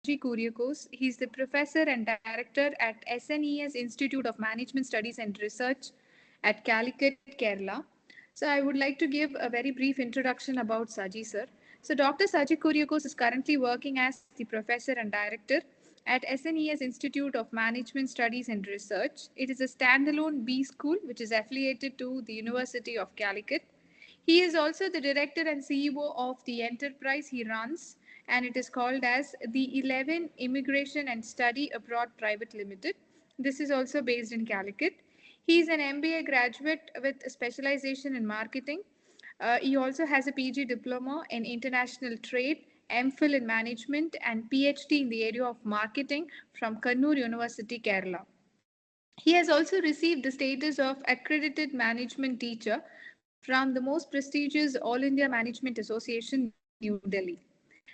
Kuriakose. He's the professor and director at SNES Institute of Management Studies and Research at Calicut, Kerala. So I would like to give a very brief introduction about Saji sir. So Dr. Saji Kuriakose is currently working as the professor and director at SNES Institute of Management Studies and Research. It is a standalone B school which is affiliated to the University of Calicut. He is also the director and CEO of the enterprise he runs, and it is called as the 11 Immigration and Study Abroad Private Limited. This is also based in Calicut. He is an MBA graduate with a specialization in marketing. He also has a PG diploma in international trade, MPhil in management, and PhD in the area of marketing from Kannur University, Kerala. He has also received the status of accredited management teacher from the most prestigious All India Management Association, New Delhi.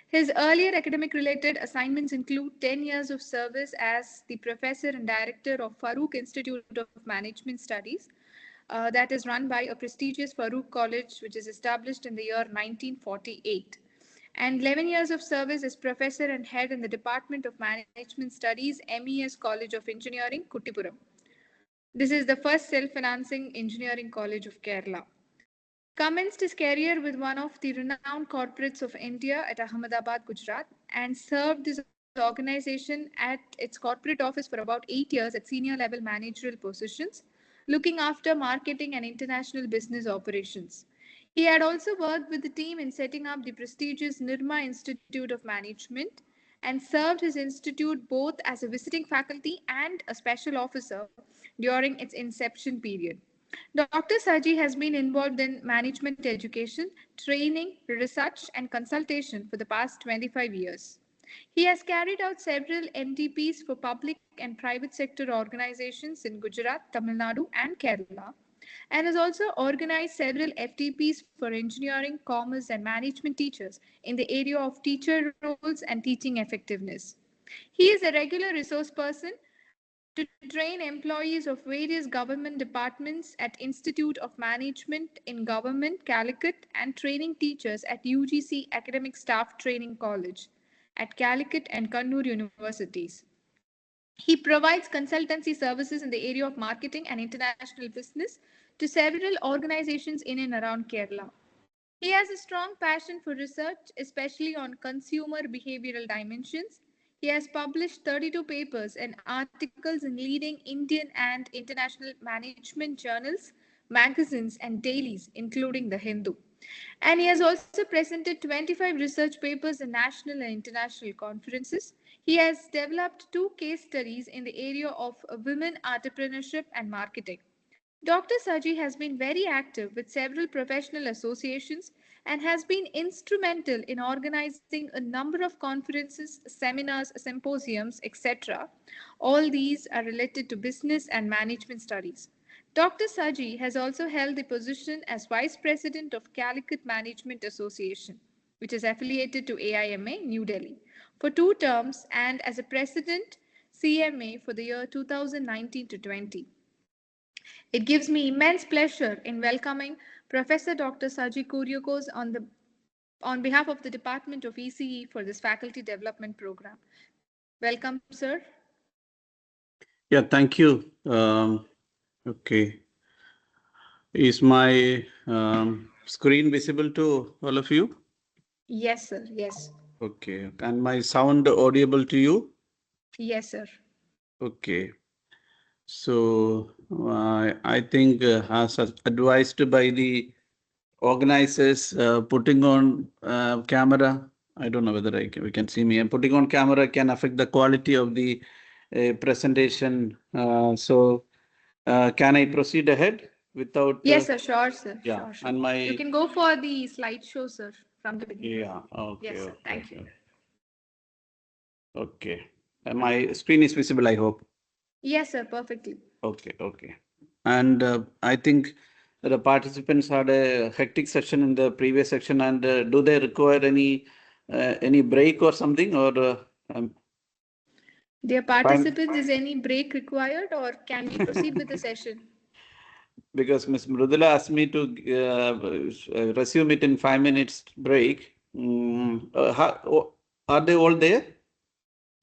His earlier academic related assignments include 10 years of service as the professor and director of Farooq Institute of Management Studies, that is run by a prestigious Farooq College, which is established in the year 1948. And 11 years of service as professor and head in the Department of Management Studies, MES College of Engineering, Kuttipuram. This is the first self-financing engineering college of Kerala. Commenced his career with one of the renowned corporates of India at Ahmedabad, Gujarat, and served his organization at its corporate office for about 8 years at senior level managerial positions, looking after marketing and international business operations. He had also worked with the team in setting up the prestigious Nirma Institute of Management and served his institute both as a visiting faculty and a special officer during its inception period. Dr. Saji has been involved in management education, training, research, and consultation for the past 25 years. He has carried out several MDPs for public and private sector organizations in Gujarat, Tamil Nadu, and Kerala, and has also organized several FDPs for engineering, commerce, and management teachers in the area of teacher roles and teaching effectiveness. He is a regular resource person to train employees of various government departments at Institute of Management in Government, Calicut, and training teachers at UGC Academic Staff Training College at Calicut and Kannur universities. He provides consultancy services in the area of marketing and international business to several organizations in and around Kerala. He has a strong passion for research, especially on consumer behavioral dimensions. He has published 32 papers and articles in leading Indian and international management journals, magazines, and dailies, including The Hindu. And he has also presented 25 research papers in national and international conferences. He has developed two case studies in the area of women entrepreneurship and marketing. Dr. Saji has been very active with several professional associations and has been instrumental in organizing a number of conferences, seminars, symposiums, etc. All these are related to business and management studies. Dr. Saji has also held the position as Vice President of Calicut Management Association, which is affiliated to AIMA, New Delhi, for 2 terms and as a President CMA for the year 2019 to 20. It gives me immense pleasure in welcoming Professor Dr. Saji Kuriakose on behalf of the Department of ECE for this faculty development program. Welcome, sir. Yeah, thank you. Okay. Is my screen visible to all of you? Yes, sir. Yes. Okay. And my sound audible to you? Yes, sir. Okay. So I think as advised by the organizers, putting on camera, I don't know whether we can see me, and putting on camera can affect the quality of the presentation. So can I proceed ahead without? Yes, sir. Sure, sir. Yeah. Sure, sure. And my. You can go for the slideshow, sir, from the beginning. Yeah. Okay. Yes, sir. Okay, Thank you. Okay. My screen is visible, I hope. Yes, sir. Perfectly. Okay. Okay. And I think the participants had a hectic session in the previous section. And do they require any break or something, or? Dear participants, is any break required, or can we proceed with the session? Because Ms. Mrudula asked me to resume it in 5 minutes break. Are they all there?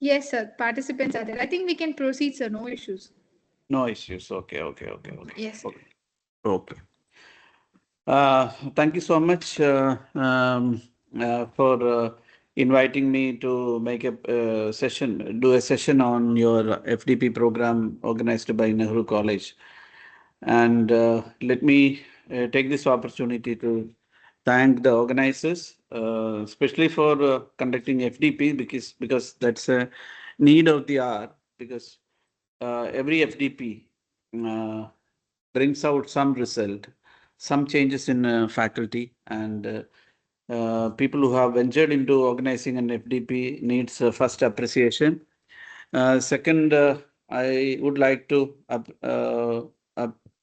Yes, sir. Participants are there. I think we can proceed, sir. No issues. No issues. Okay, okay, okay, okay. Yes, sir. Okay. Okay. Thank you so much for inviting me to make a session, do a session on your FDP program organized by Nehru College. And let me take this opportunity to thank the organizers, especially for conducting FDP because that's a need of the hour. Because every FDP uh, brings out some result, some changes in faculty, and people who have ventured into organizing an FDP needs first appreciation. Second, I would like to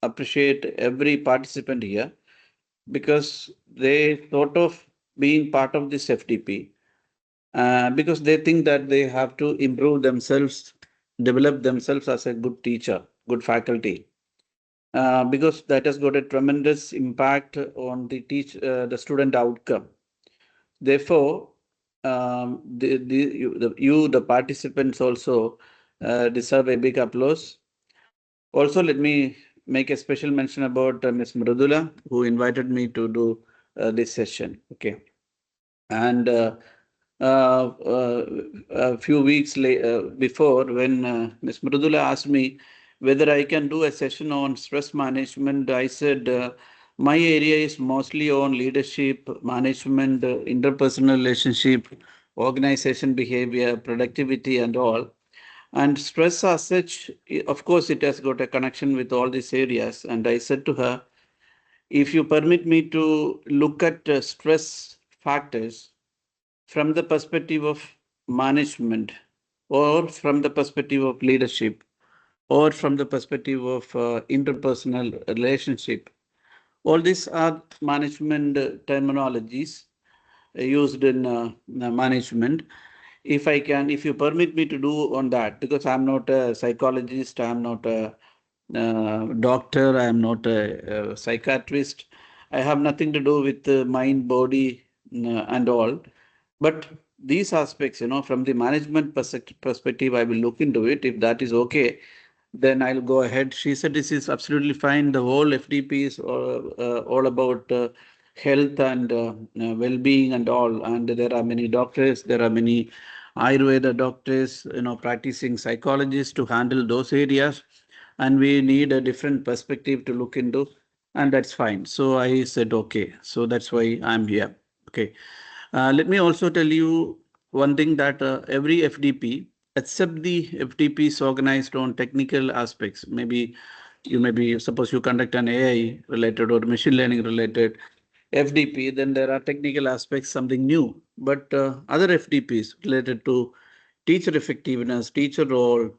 appreciate every participant here because they thought of being part of this FDP because they think that they have to improve themselves, develop themselves as a good teacher, good faculty. Because that has got a tremendous impact on the student outcome. Therefore, the participants also deserve a big applause. Also, let me make a special mention about Ms. Mridula, who invited me to do this session. Okay. And a few weeks before, when Ms. Mridula asked me whether I can do a session on stress management, I said my area is mostly on leadership, management, interpersonal relationship, organization behavior, productivity, and all. And stress as such, of course, it has got a connection with all these areas. And I said to her, if you permit me to look at stress factors from the perspective of management, or from the perspective of leadership, or from the perspective of interpersonal relationship, all these are management terminologies used in management. If you permit me to do on that, because I'm not a psychologist, I'm not a doctor, I'm not a psychiatrist, I have nothing to do with the mind, body, and all. But these aspects, from the management perspective, I will look into it. If that is okay, then I'll go ahead. She said this is absolutely fine. The whole FDP is all about health and well-being and all. And there are many doctors, there are many Ayurveda doctors, practicing psychologists to handle those areas. And we need a different perspective to look into. And that's fine. So I said, okay. So that's why I'm here. Okay. Let me also tell you one thing that every FDP, except the FDPs organized on technical aspects, suppose you conduct an AI related or machine learning related FDP, then there are technical aspects, something new. But other FDPs related to teacher effectiveness, teacher role,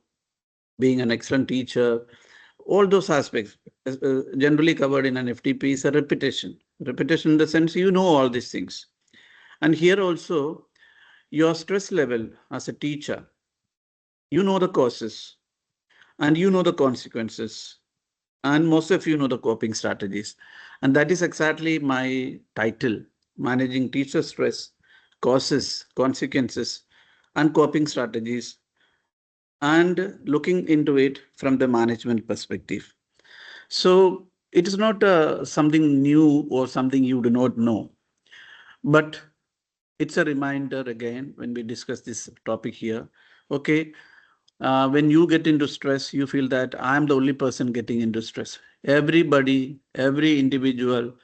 being an excellent teacher, all those aspects generally covered in an FDP is a repetition. Repetition in the sense you know all these things. And here also, your stress level as a teacher, you know the causes and you know the consequences. And most of you know the coping strategies. And that is exactly my title, Managing Teacher Stress, Causes, Consequences, and Coping Strategies, and looking into it from the management perspective. So it is not something new or something you do not know, but it's a reminder again when we discuss this topic here. Okay, when you get into stress, you feel that I'm the only person getting into stress. Everybody, every individual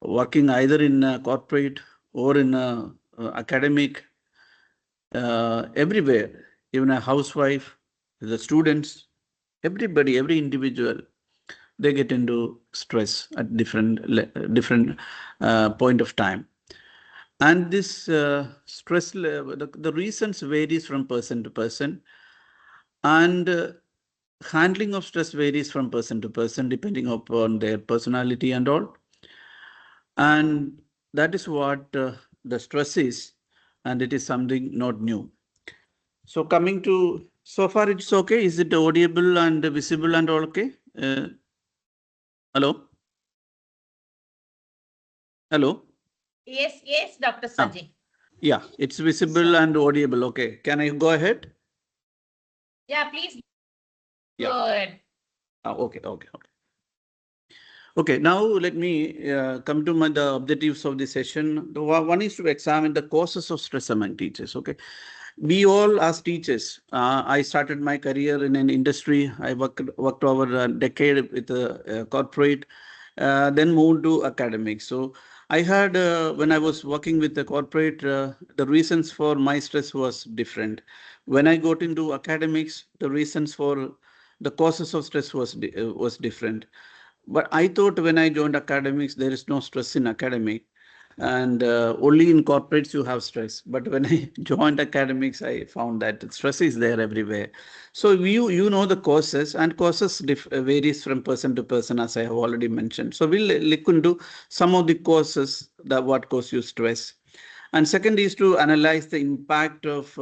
working either in a corporate or in a, academic, everywhere, even a housewife, the students, everybody, every individual, they get into stress at different point of time. And this stress level, the reasons varies from person to person, and handling of stress varies from person to person depending upon their personality and all. And that is what the stress is, and it is something not new. So coming to, so far it's okay. Is it audible and visible and all okay? Hello? Hello? Yes, yes, Dr. Ah, Saji. Yeah, it's visible and audible. Okay, can I go ahead? Yeah, please Yeah. go ahead. Okay. Okay, now let me come to the objectives of the session. One is to examine the causes of stress among teachers. Okay, we all as teachers, I started my career in an industry. I worked over a decade with a corporate, then moved to academics. So I had, when I was working with the corporate, the reasons for my stress was different. When I got into academics, the reasons for the causes of stress was different. But I thought when I joined academics, there is no stress in academic, and only in corporates you have stress. But when I joined academics, I found that stress is there everywhere. So you know the causes, and causes varies from person to person, as I have already mentioned. So we'll look into some of the causes that what cause you stress. And second is to analyze the impact of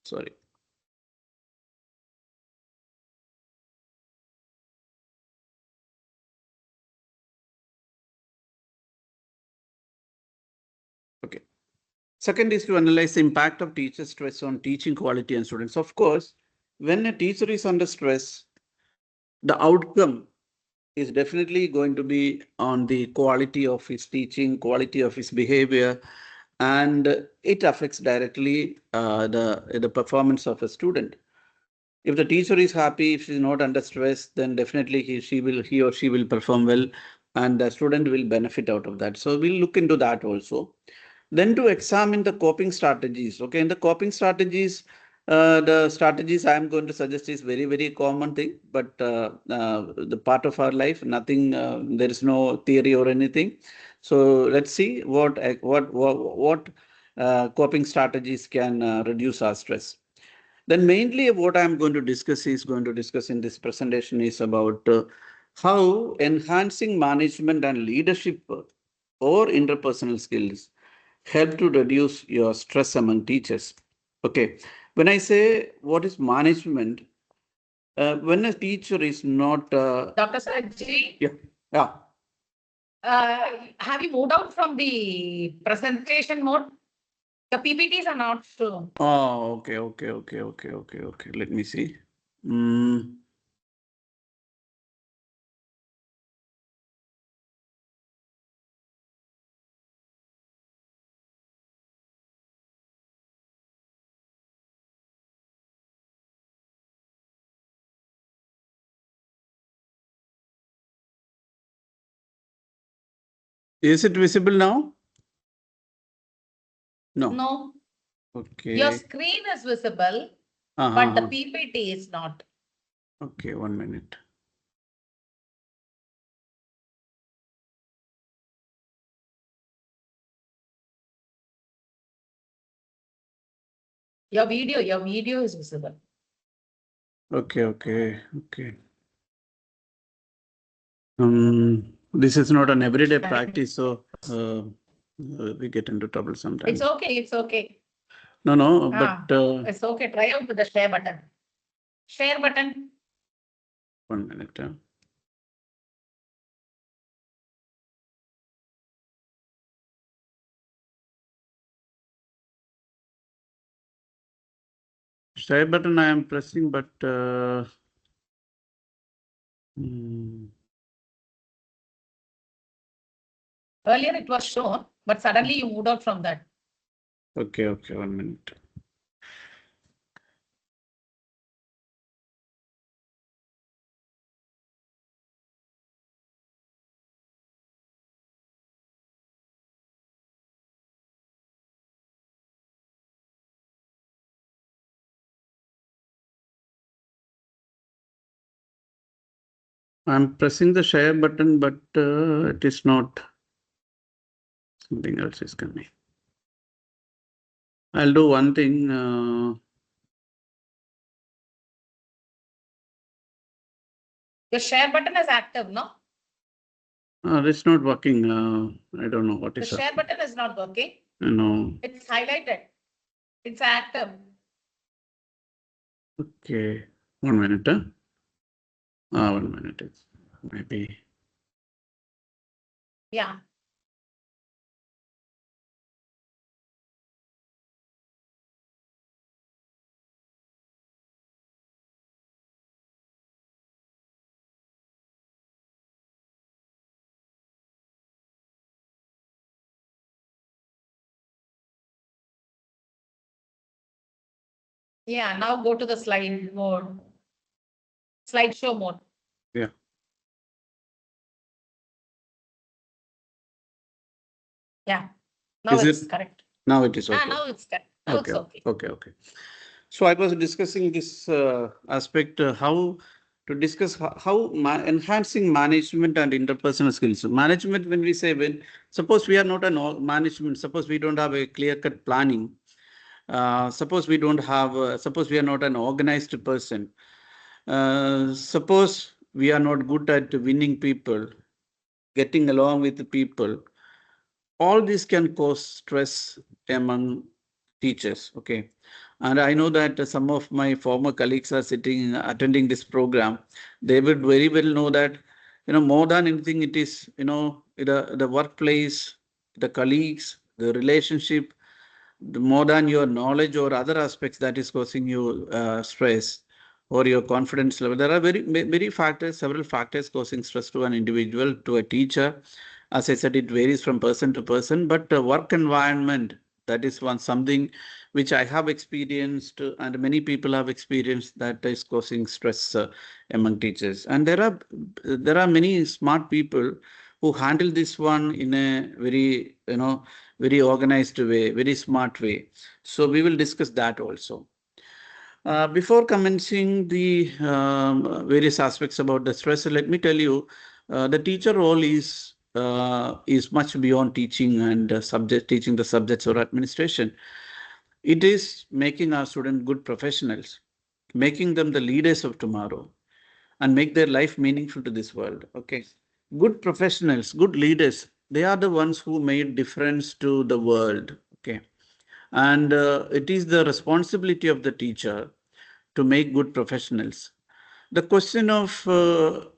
sorry. Okay. Second is to analyze the impact of teacher stress on teaching quality and students. Of course, when a teacher is under stress, the outcome is definitely going to be on the quality of his teaching, quality of his behavior, and it affects directly the performance of a student. If the teacher is happy, if she's not under stress, then definitely he or she will perform well, and the student will benefit out of that. So we'll look into that also. Then to examine the coping strategies. Okay, in the coping strategies, the strategies I am going to suggest is very common thing, but the part of our life, nothing. There is no theory or anything. So let's see what coping strategies can reduce our stress. Then mainly what I'm going to discuss in this presentation is about how enhancing management and leadership or interpersonal skills help to reduce your stress among teachers. Okay, when I say what is management, when a teacher is not, Dr. Saji, yeah, have you moved out from the presentation mode? The PPTs are not shown. oh, okay. Let me see. Mm. Is it visible now? No. No. Okay. Your screen is visible, but the PPT is not. Okay, 1 minute. Your video is visible. Okay. This is not an everyday practice, so we get into trouble sometimes. It's okay. No, but it's okay. Try out with the share button. Share button. 1 minute. Share button I am pressing, but Earlier it was shown, but suddenly you moved out from that. okay, 1 minute. I'm pressing the share button, but it is not. Something else is coming. I'll do one thing. Your share button is active, no? It's not working. I don't know what The is share button is not working. No. It's highlighted. It's active. Okay. 1 minute. 1 minute. It's maybe. Yeah. Yeah, now go to the slide mode. Slideshow mode. Yeah. Yeah. Now Is it's it? correct. Now it is okay. Now it's correct. Now it's okay. Okay. So I was discussing this aspect, how to discuss how enhancing management and interpersonal skills. Management, when we say, when suppose we are not an management, suppose we don't have a clear-cut planning, suppose we don't have, suppose we are not an organized person, suppose we are not good at winning people, getting along with the people, all this can cause stress among teachers. Okay. And I know that some of my former colleagues are sitting, attending this program. They would very well know that, more than anything, it is, the workplace, the colleagues, the relationship, more than your knowledge or other aspects that is causing you stress or your confidence level. There are very factors, several factors causing stress to an individual, to a teacher. As I said, it varies from person to person, but work environment, that is something which I have experienced and many people have experienced, that is causing stress among teachers. And there are many smart people who handle this one in a very, very organized way, very smart way. So we will discuss that also. Before commencing the various aspects about the stress, let me tell you, the teacher role is much beyond teaching and teaching the subjects or administration. It is making our students good professionals, making them the leaders of tomorrow, and make their life meaningful to this world. Okay, good professionals, good leaders, they are the ones who made difference to the world. Okay, and it is the responsibility of the teacher to make good professionals. The question of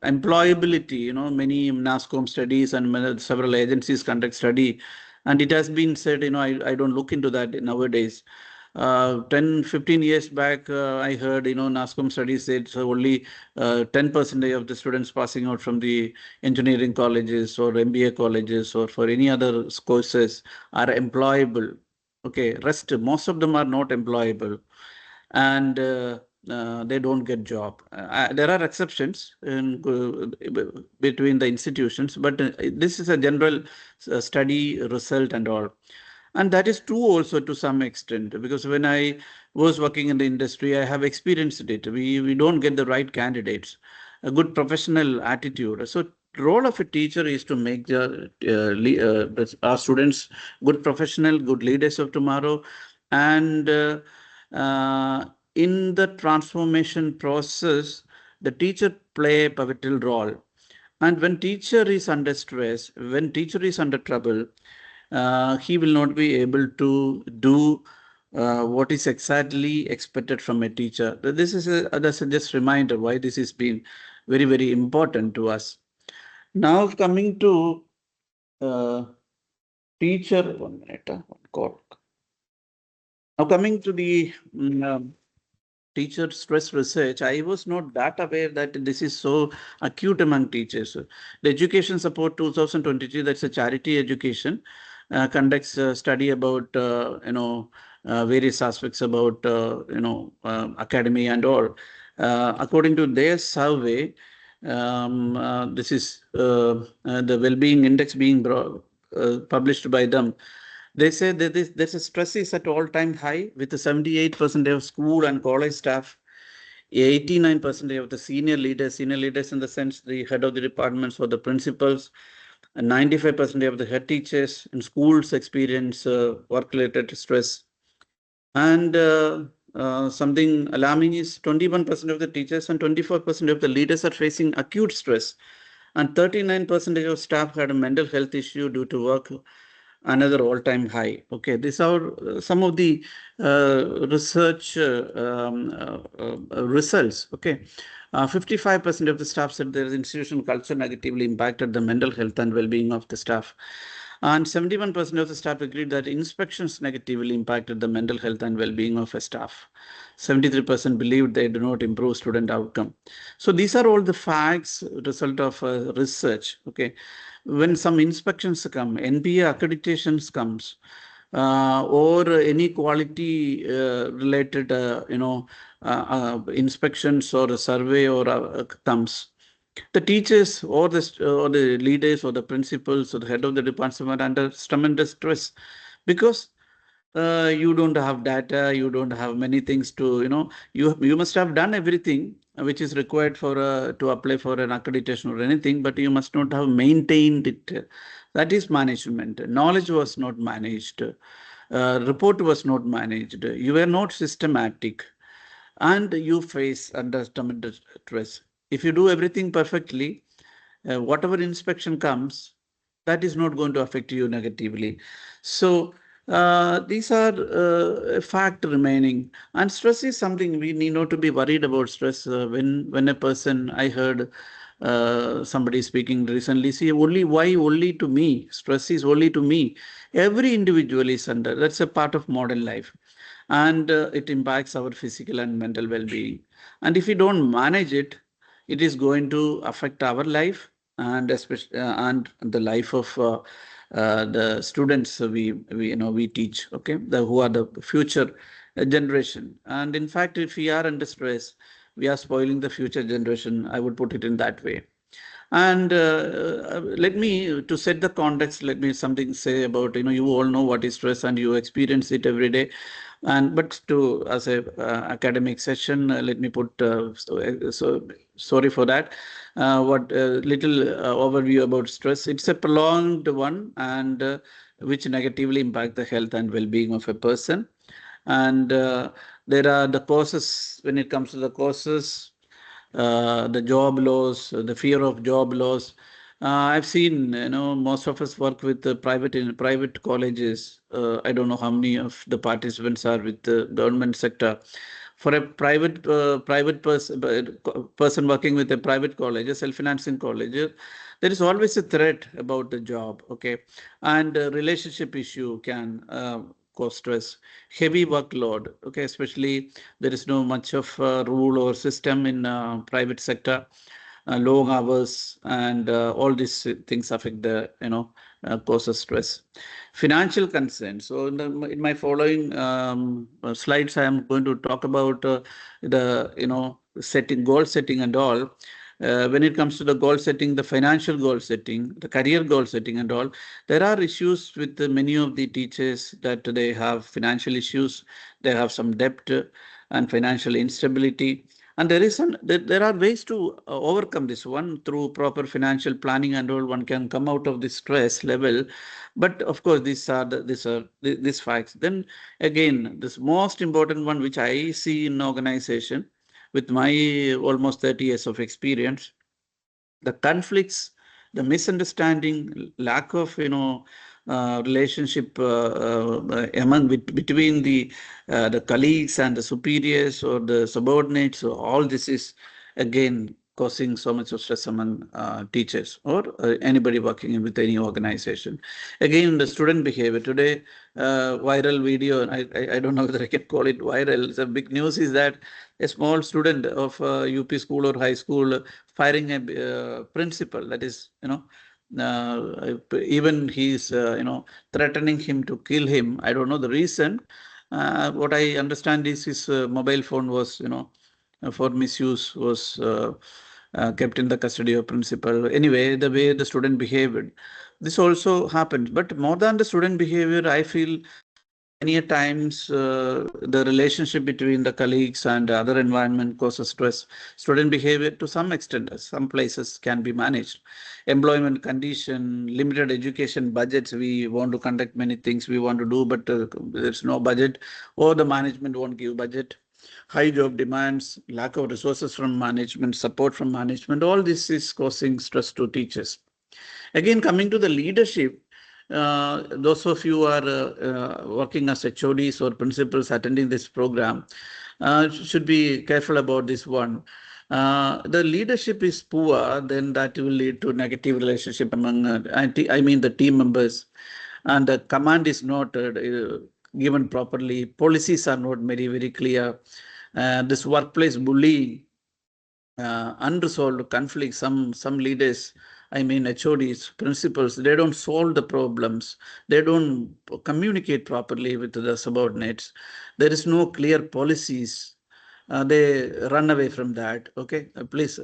employability, many NASCOM studies and several agencies conduct study, and it has been said, I don't look into that nowadays. 10, 15 years back, I heard, NASCOM studies said so only 10% of the students passing out from the engineering colleges or MBA colleges or for any other courses are employable. Okay, rest, most of them are not employable, and they don't get job. There are exceptions between the institutions, but this is a general study result and all. And that is true also to some extent, because when I was working in the industry, I have experienced it. We don't get the right candidates, a good professional attitude. So role of a teacher is to make our students good professional, good leaders of tomorrow, and uh, in the transformation process, the teacher play a pivotal role. And when teacher is under stress, when teacher is under trouble, he will not be able to do what is exactly expected from a teacher. This is that's a just reminder why this has been very, very important to us. Now coming to teacher, 1 minute, one call. Now coming to the teacher stress research, I was not that aware that this is so acute among teachers. The Education Support 2023, that's a charity education, conducts a study about, various aspects about, academy and all. According to their survey, this is the well-being index being published by them. They say that there's a stress is at all-time high with 78% of school and college staff, 89% of the senior leaders in the sense the head of the departments or the principals, and 95% of the head teachers in schools experience work-related stress. And something alarming is 21% of the teachers and 24% of the leaders are facing acute stress. And 39% of staff had a mental health issue due to work, another all-time high. Okay, these are some of the research results. Okay, 55% of the staff said their institutional culture negatively impacted the mental health and well-being of the staff. And 71% of the staff agreed that inspections negatively impacted the mental health and well-being of a staff. 73% believed they do not improve student outcome. So these are all the facts, result of research. Okay, when some inspections come, NBA accreditations comes, or any quality related, inspections or a survey or comes, the teachers or the leaders or the principals or the head of the department are under tremendous stress, because you don't have data, you don't have many things to, you must have done everything which is required for to apply for an accreditation or anything, but you must not have maintained it. That is management. Knowledge was not managed. Report was not managed. You were not systematic, and you face under tremendous stress. If you do everything perfectly, whatever inspection comes, that is not going to affect you negatively. So these are a fact remaining, and stress is something we need not to be worried about. Stress, when a person, I heard somebody speaking recently, see, only to me, stress is only to me. Every individual is under, that's a part of modern life, and it impacts our physical and mental well-being. And if we don't manage it, it is going to affect our life, and especially and the life of the students we teach, okay, who are the future generation. And in fact, if we are under stress, we are spoiling the future generation. I would put it in that way. And let me, to set the context, let me something say about, you all know what is stress and you experience it every day. And but to, as a academic session, let me put so sorry for that. What little overview about stress. It's a prolonged one, and which negatively impact the health and well-being of a person. And there are the causes. When it comes to the causes, the job loss, the fear of job loss. I've seen, most of us work with private colleges. I don't know how many of the participants are with the government sector. For a private person working with a private college, a self-financing college, there is always a threat about the job, okay, and relationship issue can cause stress, heavy workload, okay, especially there is no much of rule or system in private sector, long hours, and all these things affect the, causes stress. Financial concerns. So in my following slides, I am going to talk about the, goal setting and all. When it comes to the goal setting, the financial goal setting, the career goal setting and all, there are issues with many of the teachers, that they have financial issues, they have some debt and financial instability. And there are ways to overcome this one through proper financial planning and all. One can come out of this stress level. But of course, these facts. Then again, this most important one, which I see in organization with my almost 30 years of experience, the conflicts, the misunderstanding, lack of, relationship between the colleagues and the superiors or the subordinates. So all this is again causing so much of stress among teachers or anybody working with any organization. Again, the student behavior today, viral video, I don't know whether I can call it viral. The big news is that a small student of UP school or high school firing a principal. That is, even he's, threatening him to kill him. I don't know the reason. What I understand is his mobile phone was, for misuse, was kept in the custody of principal. Anyway, the way the student behaved, this also happens. But more than the student behavior, I feel many a times the relationship between the colleagues and other environment causes stress. Student behavior to some extent, some places can be managed. Employment condition, limited education budgets. We want to conduct many things we want to do, but there's no budget, or the management won't give budget. High job demands, lack of resources from management, support from management. All this is causing stress to teachers. Again, coming to the leadership, those of you who are working as HODs or principals attending this program should be careful about this one. The leadership is poor, then that will lead to negative relationship among, I mean, the team members, and the command is not given properly. Policies are not very clear. This workplace bullying, unresolved conflicts. Some leaders I mean, HODs, principals, they don't solve the problems. They don't communicate properly with the subordinates. There is no clear policies. They run away from that. Okay, please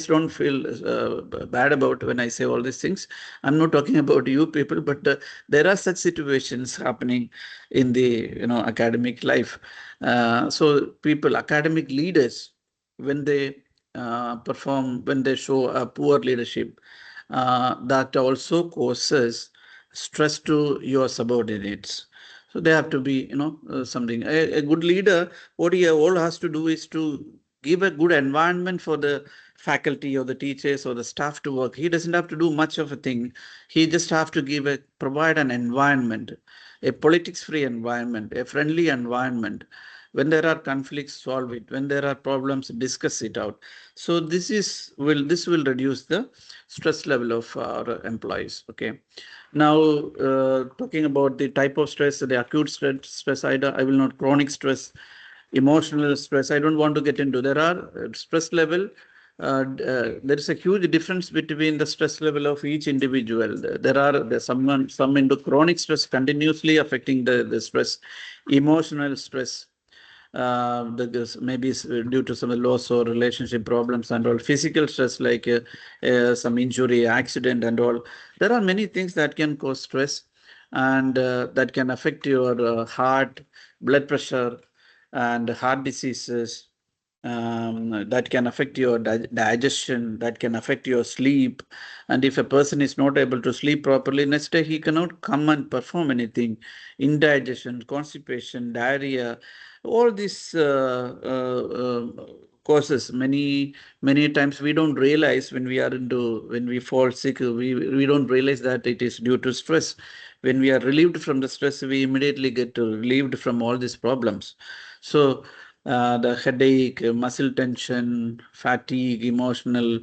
don't feel bad about when I say all these things. I'm not talking about you people, but there are such situations happening in the academic life. So people, academic leaders, when they perform, when they show a poor leadership, that also causes stress to your subordinates. So they have to be, something. A good leader, what he all has to do is to give a good environment for the faculty or the teachers or the staff to work. He doesn't have to do much of a thing. He just have to provide an environment, a politics-free environment, a friendly environment. When there are conflicts, solve it. When there are problems, discuss it out. So this will reduce the stress level of our employees. Okay. Now, talking about the type of stress, the acute stress, I will not, chronic stress, emotional stress, I don't want to get into. There are stress level. There is a huge difference between the stress level of each individual. There's some into chronic stress, continuously affecting the stress, emotional stress. Maybe due to some loss or relationship problems and all, physical stress like some injury, accident and all. There are many things that can cause stress, and that can affect your heart, blood pressure, and heart diseases. That can affect your digestion, that can affect your sleep. And if a person is not able to sleep properly, next day he cannot come and perform anything. Indigestion, constipation, diarrhea, all these causes. Many times we don't realize when we fall sick, we don't realize that it is due to stress. When we are relieved from the stress, we immediately get relieved from all these problems. So the headache, muscle tension, fatigue, emotional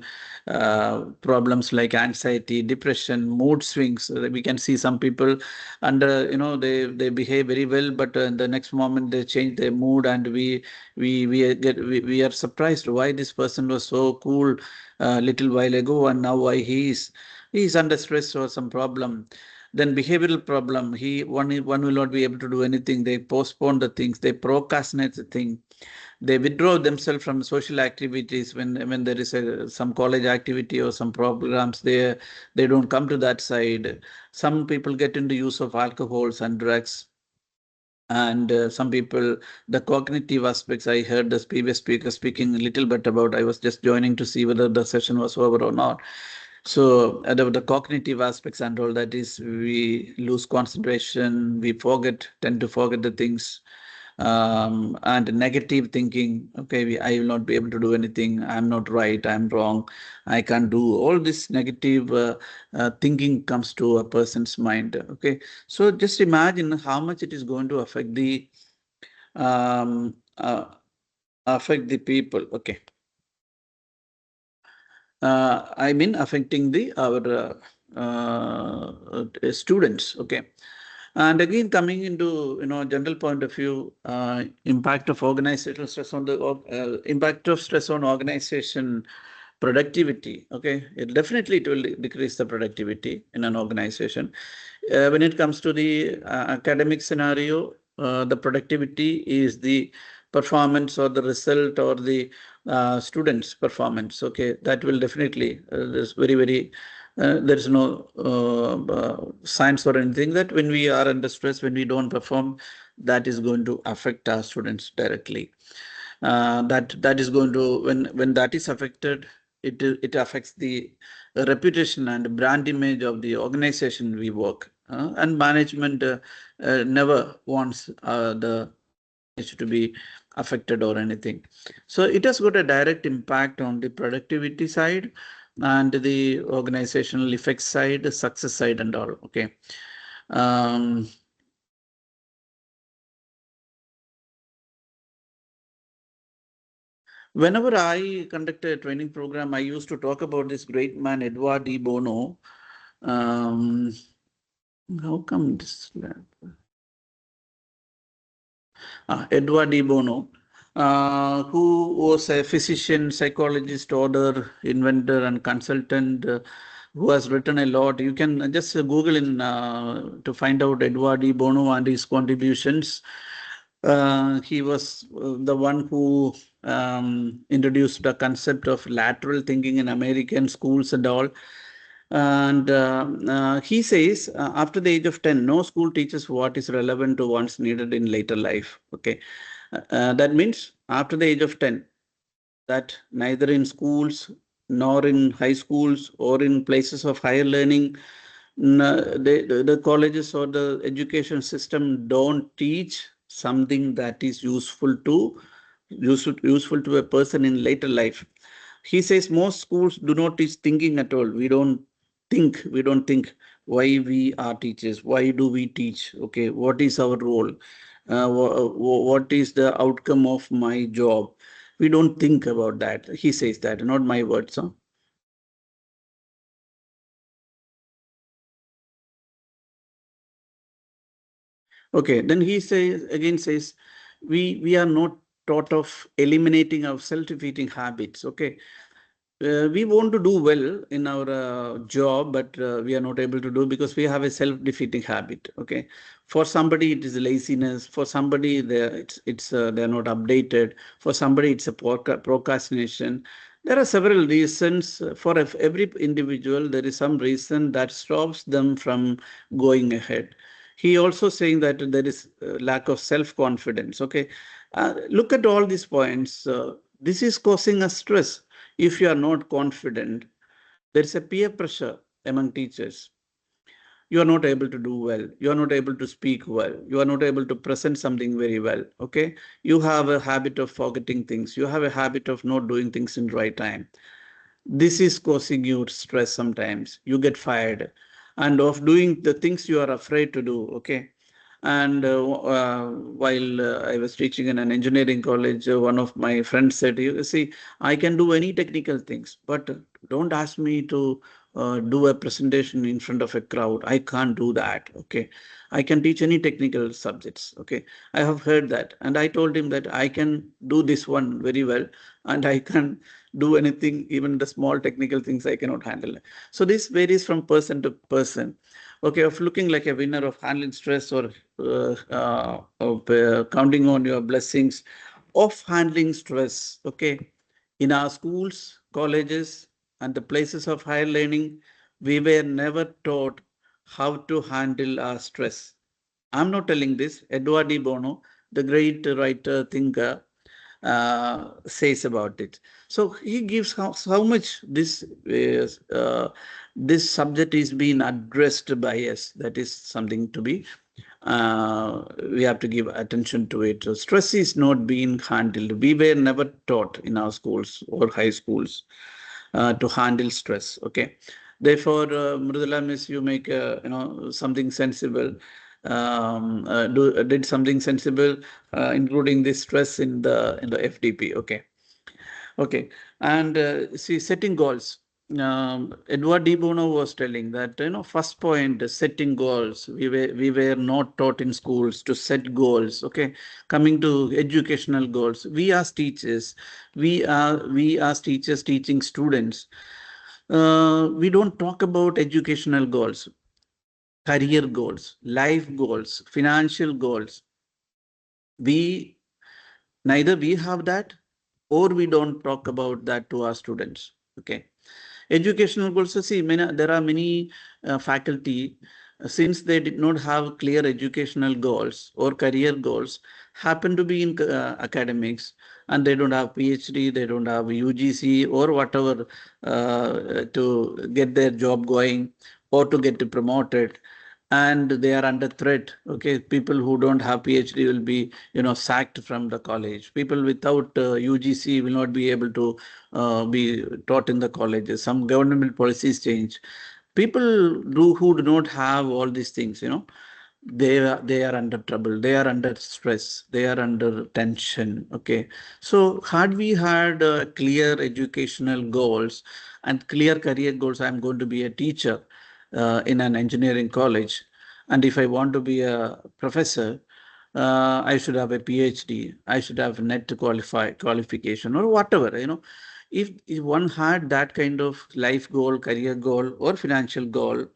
problems like anxiety, depression, mood swings. We can see some people under, they behave very well, but the next moment they change their mood, and we are surprised why this person was so cool little while ago, and now why he is under stress or some problem. Then behavioral problem. One will not be able to do anything. They postpone the things. They procrastinate the thing. They withdraw themselves from social activities when there is some college activity or some programs. They don't come to that side. Some people get into use of alcohols and drugs. And some people, the cognitive aspects, I heard the previous speaker speaking a little bit about. I was just joining to see whether the session was over or not. So the cognitive aspects and all that is, we lose concentration, we tend to forget the things, and negative thinking. Okay, I will not be able to do anything. I'm not right. I'm wrong. I can't do. All this negative thinking comes to a person's mind. Okay, so just imagine how much it is going to affect um, uh, the people. Okay. I mean, affecting our students. Okay. And again, coming into general point of view, impact of organizational stress on the impact of stress on organization productivity. Okay, it will decrease the productivity in an organization. When it comes to the academic scenario, the productivity is the performance or the result or the students' performance. Okay, that will definitely there's there is no science or anything that when we are under stress, when we don't perform, that is going to affect our students directly. That is going to, when that is affected, it affects the reputation and brand image of the organization we work. And management never wants the image to be affected or anything. So it has got a direct impact on the productivity side and the organizational effects side, success side and all. Okay. Whenever I conduct a training program, I used to talk about this great man, Edward de Bono. How come this? Edward de Bono, who was a physician, psychologist, author, inventor, and consultant who has written a lot. You can just Google in to find out Edward E. Bono and his contributions. He was the one who introduced the concept of lateral thinking in American schools and all. And he says, after the age of 10, no school teaches what is relevant to one's needed in later life. Okay. That means after the age of 10, that neither in schools nor in high schools or in places of higher learning, the colleges or the education system don't teach something that is useful to a person in later life. He says most schools do not teach thinking at all. We don't think why we are teachers. Why do we teach? Okay, what is our role? What is the outcome of my job? We don't think about that. He says that, not my words. Huh? Okay, then he says, we are not taught of eliminating our self-defeating habits. Okay, we want to do well in our job, but we are not able to do because we have a self-defeating habit. Okay, for somebody it is laziness. For somebody they're not updated. For somebody it's a procrastination. There are several reasons for every individual. There is some reason that stops them from going ahead. He also saying that there is lack of self-confidence. Okay, look at all these points. This is causing us stress. If you are not confident, there is a peer pressure among teachers. You are not able to do well. You are not able to speak well. You are not able to present something very well. Okay. You have a habit of forgetting things. You have a habit of not doing things in the right time. This is causing you stress sometimes. You get fired and of doing the things you are afraid to do. Okay. And while I was teaching in an engineering college, one of my friends said, you see, I can do any technical things, but don't ask me to do a presentation in front of a crowd. I can't do that. Okay. I can teach any technical subjects. Okay. I have heard that. And I told him that I can do this one very well. And I can do anything, even the small technical things I cannot handle. So this varies from person to person. Okay, of looking like a winner, of handling stress, or of counting on your blessings, of handling stress. Okay, in our schools, colleges, and the places of higher learning, we were never taught how to handle our stress. I'm not telling this. Edward E. Bono, the great writer, thinker, says about it. So he gives how much this subject is being addressed by us. That is something to be. We have to give attention to it. So stress is not being handled. We were never taught in our schools or high schools to handle stress. Okay. Therefore, Mridula, Miss, you make something sensible. Did something sensible, including this stress in the FDP. Okay, okay, and see, setting goals. Edward De Bono was telling that first point, setting goals. We were not taught in schools to set goals. Okay, coming to educational goals, we as teachers, we as teachers teaching students. We don't talk about educational goals, career goals, life goals, financial goals. We neither we have that or we don't talk about that to our students. Okay. Educational goals. So see, there are many faculty, since they did not have clear educational goals or career goals, happen to be in academics, and they don't have PhD, they don't have UGC or whatever to get their job going or to get promoted, and they are under threat. Okay, people who don't have PhD will be sacked from the college. People without UGC will not be able to be taught in the colleges. Some government policies change. People who do not have all these things, they are under trouble, they are under stress, they are under tension. Okay, so had we had clear educational goals and clear career goals, I'm going to be a teacher in an engineering college, and if I want to be a professor, I should have a PhD, I should have net qualification or whatever. If one had that kind of life goal, career goal, or financial goal,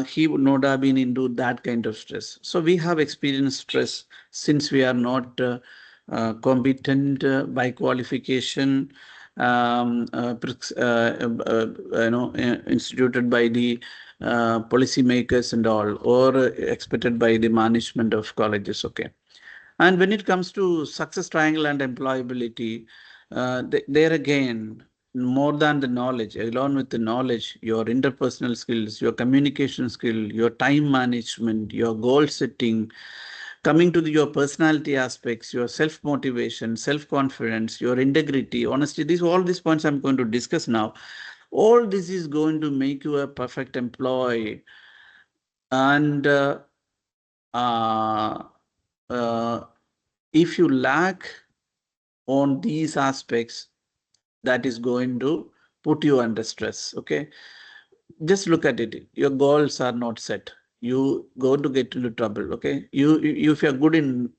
he would not have been into that kind of stress. So we have experienced stress since we are not competent by qualification, instituted by the policymakers and all, or expected by the management of colleges. Okay. And when it comes to success triangle and employability, there again, more than the knowledge, along with the knowledge, your interpersonal skills, your communication skill, your time management, your goal setting, coming to your personality aspects, your self-motivation, self-confidence, your integrity, honesty, all these points I'm going to discuss now. All this is going to make you a perfect employee. And uh, uh, if you lack on these aspects, that is going to put you under stress. Okay, just look at it. Your goals are not set. You go to get into trouble. Okay, if you're good in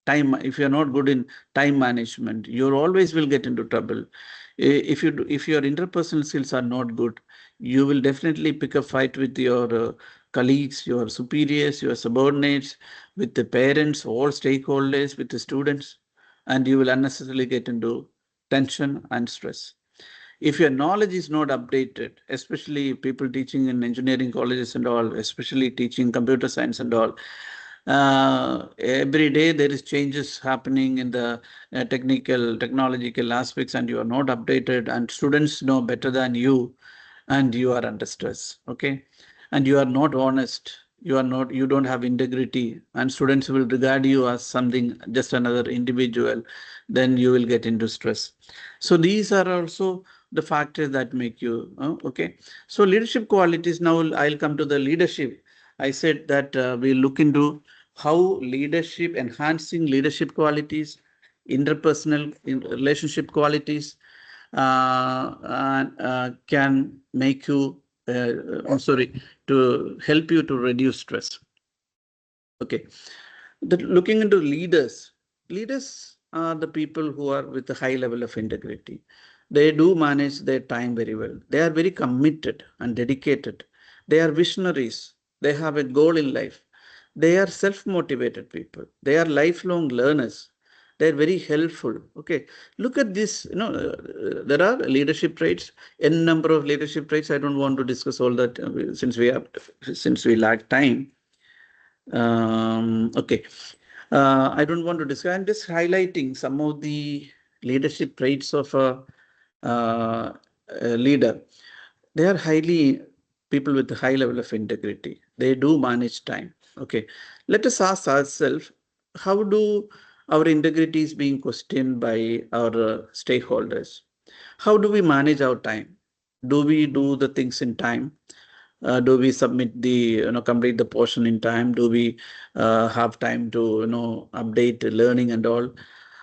time, if you're not good in time management, you always will get into trouble. If your interpersonal skills are not good, you will definitely pick a fight with your colleagues, your superiors, your subordinates, with the parents, all stakeholders, with the students, and you will unnecessarily get into tension and stress. If your knowledge is not updated, especially people teaching in engineering colleges and all, especially teaching computer science and all, every day there is changes happening in the technological aspects, and you are not updated, and students know better than you, and you are under stress. Okay, and you are not honest, you don't have integrity, and students will regard you as something, just another individual, then you will get into stress. So these are also the factors that make you okay. So leadership qualities. Now I'll come to the leadership. I said that we look into how leadership, enhancing leadership qualities, interpersonal relationship qualities, can make you, I'm sorry, to help you to reduce stress. Okay. Looking into leaders, leaders are the people who are with a high level of integrity. They do manage their time very well. They are very committed and dedicated. They are visionaries. They have a goal in life. They are self-motivated people. They are lifelong learners. They are very helpful. Okay, look at this. There are leadership traits, n number of leadership traits. I don't want to discuss all that since we lack time. Okay. I don't want to discuss. I'm just highlighting some of the leadership traits of a leader. They are highly people with a high level of integrity. They do manage time. Okay. Let us ask ourselves, how do our integrity is being questioned by our stakeholders? How do we manage our time? Do we do the things in time? Do we submit complete the portion in time? Do we have time to update learning and all?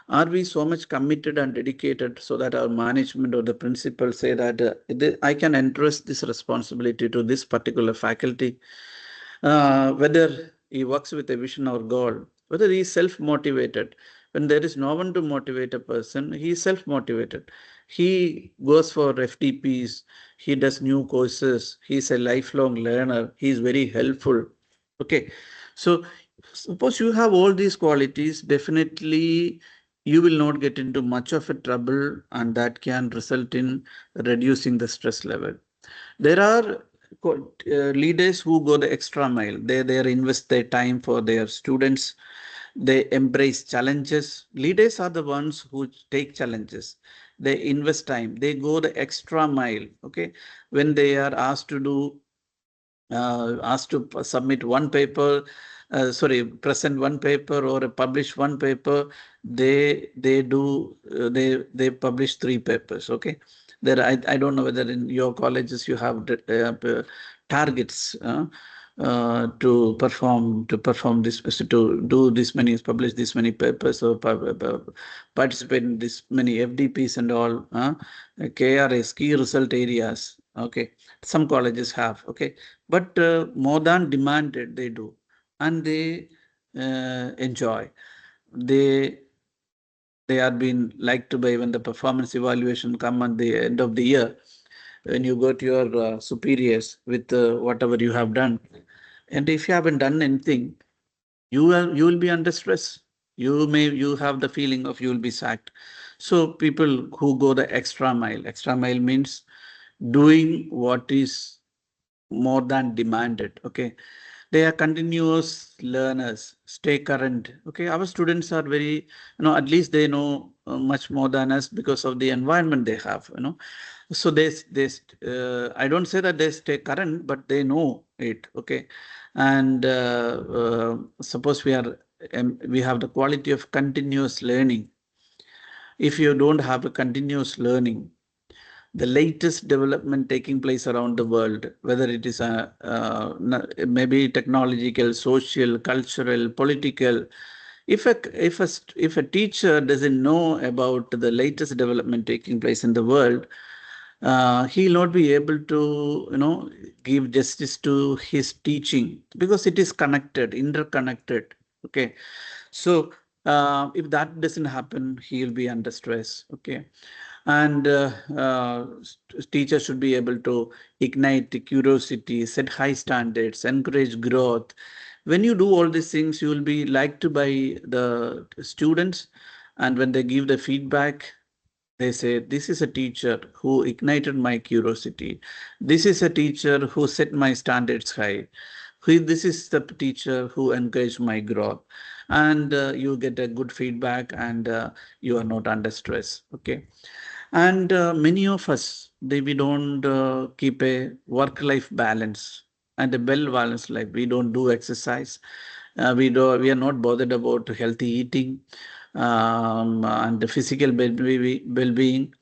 Are we so much committed and dedicated so that our management or the principal say that I can entrust this responsibility to this particular faculty, whether he works with a vision or goal, whether he is self-motivated. When there is no one to motivate a person, he is self-motivated. He goes for FDPs, he does new courses, he is a lifelong learner, he is very helpful. Okay, so suppose you have all these qualities, definitely you will not get into much of a trouble, and that can result in reducing the stress level. There are leaders who go the extra mile. They invest their time for their students. They embrace challenges. Leaders are the ones who take challenges. They invest time. They go the extra mile. Okay, when they are asked to submit one paper, present one paper or publish one paper, they publish 3 papers. Okay, I don't know whether in your colleges you have targets to perform this, to do this many, publish this many papers, or participate in this many FDPs and all. KRS, key result areas. Okay, some colleges have. Okay, but more than demanded they do, and they enjoy. They they are being liked by when the performance evaluation come at the end of the year, when you go to your superiors with whatever you have done. And if you haven't done anything, you will be under stress. You have the feeling of you will be sacked. So people who go the extra mile means doing what is more than demanded. Okay, they are continuous learners, stay current. Okay, our students are very, at least they know much more than us because of the environment they have. So I don't say that they stay current, but they know it. Okay, and suppose we have the quality of continuous learning. If you don't have a continuous learning, the latest development taking place around the world, whether it is maybe technological, social, cultural, political, if a teacher doesn't know about the latest development taking place in the world, he'll not be able to give justice to his teaching, because it is connected, interconnected. Okay, so if that doesn't happen, he'll be under stress. Okay, and teachers should be able to ignite curiosity, set high standards, encourage growth. When you do all these things, you will be liked by the students, and when they give the feedback, they say, this is a teacher who ignited my curiosity. This is a teacher who set my standards high. This is the teacher who encouraged my growth. And you get a good feedback, and you are not under stress. Okay. And many of us, we don't keep a work-life balance and a well-balanced life. We don't do exercise. We are not bothered about healthy eating, and the physical well-being,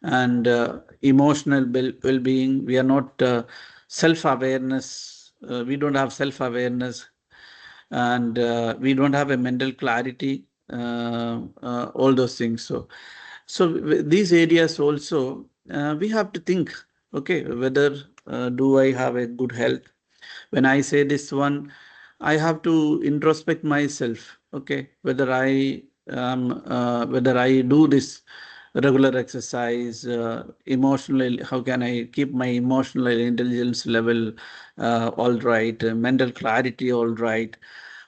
and emotional well-being. We are not self-awareness. We don't have self-awareness, and we don't have a mental clarity. All those things. So these areas also, we have to think. Okay, whether do I have a good health? When I say this one, I have to introspect myself. Okay, whether I do this regular exercise, emotional, how can I keep my emotional intelligence level all right, mental clarity all right.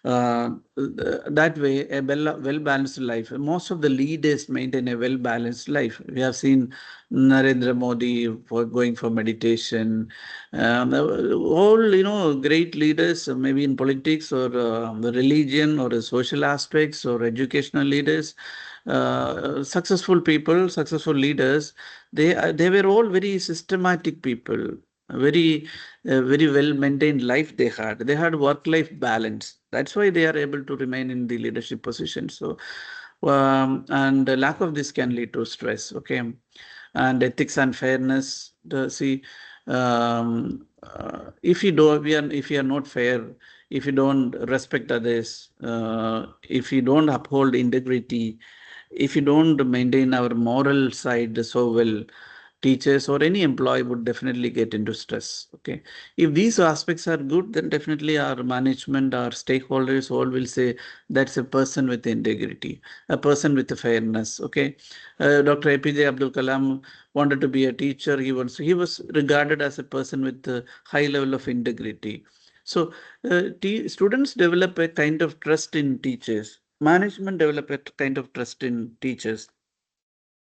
That way, a well-balanced life. Most of the leaders maintain a well-balanced life. We have seen Narendra Modi for going for meditation. All great leaders, maybe in politics or the religion or the social aspects or educational leaders, successful people, successful leaders. They were all very systematic people. Very well maintained life they had. They had work-life balance. That's why they are able to remain in the leadership position. So, and the lack of this can lead to stress. Okay, and ethics and fairness. If you are not fair, if you don't respect others, if you don't uphold integrity, if you don't maintain our moral side so well, teachers or any employee would definitely get into stress. Okay, if these aspects are good, then definitely our management, our stakeholders all will say that's a person with integrity, a person with fairness. Okay, Dr. APJ Abdul Kalam wanted to be a teacher. He was regarded as a person with a high level of integrity. So students develop a kind of trust in teachers. Management develop a kind of trust in teachers.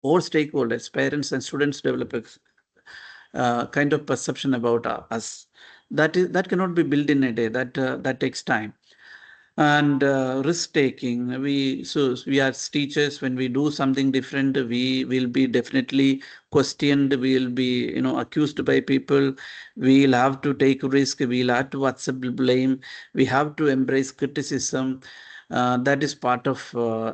All stakeholders, parents and students develop a kind of perception about us. That cannot be built in a day. That takes time. And risk taking. We as teachers, when we do something different, we will be definitely questioned. We will be accused by people. We will have to take risk. We will have to accept blame. We have to embrace criticism. That is part of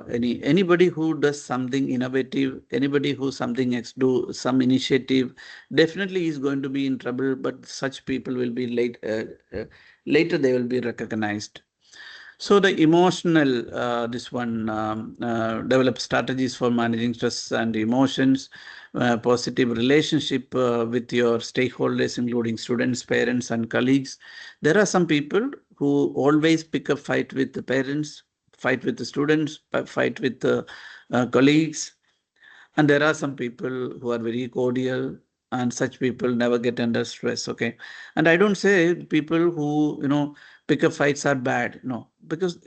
anybody who does something innovative, anybody who do some initiative, definitely is going to be in trouble. But such people will be later they will be recognized. So the emotional, this one, develop strategies for managing stress and emotions, positive relationship with your stakeholders, including students, parents, and colleagues. There are some people who always pick a fight with the parents, fight with the students, fight with colleagues. And there are some people who are very cordial, and such people never get under stress. Okay. And I don't say people who, pick up fights are bad. No, because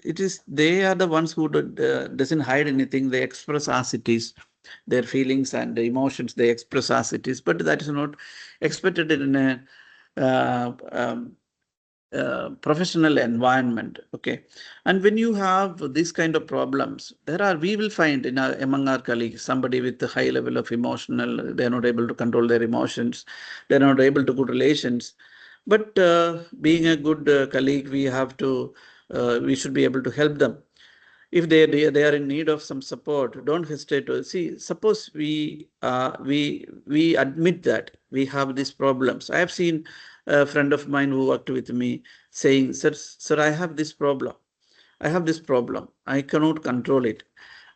they are the ones who doesn't hide anything. They express as it is. Their feelings and emotions, they express as it is. But that is not expected in a professional environment. Okay. And when you have these kind of problems, we will find among our colleagues somebody with a high level of emotional, they're not able to control their emotions, they're not able to good relations. But being a good colleague, we should be able to help them. If they are in need of some support, don't hesitate to see. Suppose we admit that we have these problems. I have seen a friend of mine who worked with me saying, sir, I have this problem. I cannot control it.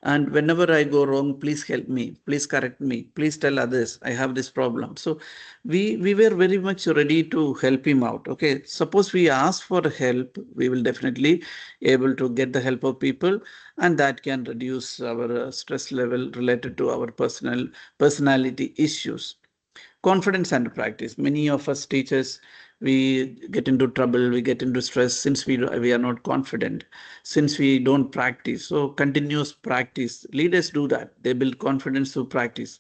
And whenever I go wrong, please help me, please correct me, please tell others I have this problem. So we were very much ready to help him out. Okay, suppose we ask for help, we will definitely able to get the help of people, and that can reduce our stress level related to our personality issues. Confidence and practice. Many of us teachers, we get into trouble, we get into stress since we are not confident, since we don't practice. So continuous practice. Leaders do that. They build confidence through practice.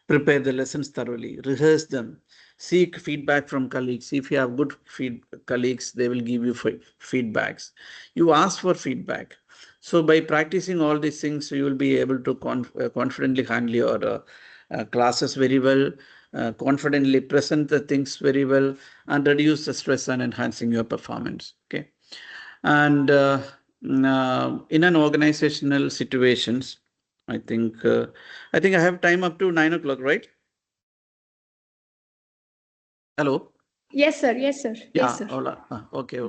Prepare the lessons thoroughly, rehearse them, seek feedback from colleagues. If you have good colleagues, they will give you feedbacks. You ask for feedback. So by practicing all these things, you will be able to confidently handle your classes very well, confidently present the things very well, and reduce the stress and enhancing your performance. Okay. And in an organizational situations, I think I have time up to 9 o'clock, right? Hello. Yes, sir. Yes, sir. Yes, sir. Hola. Okay.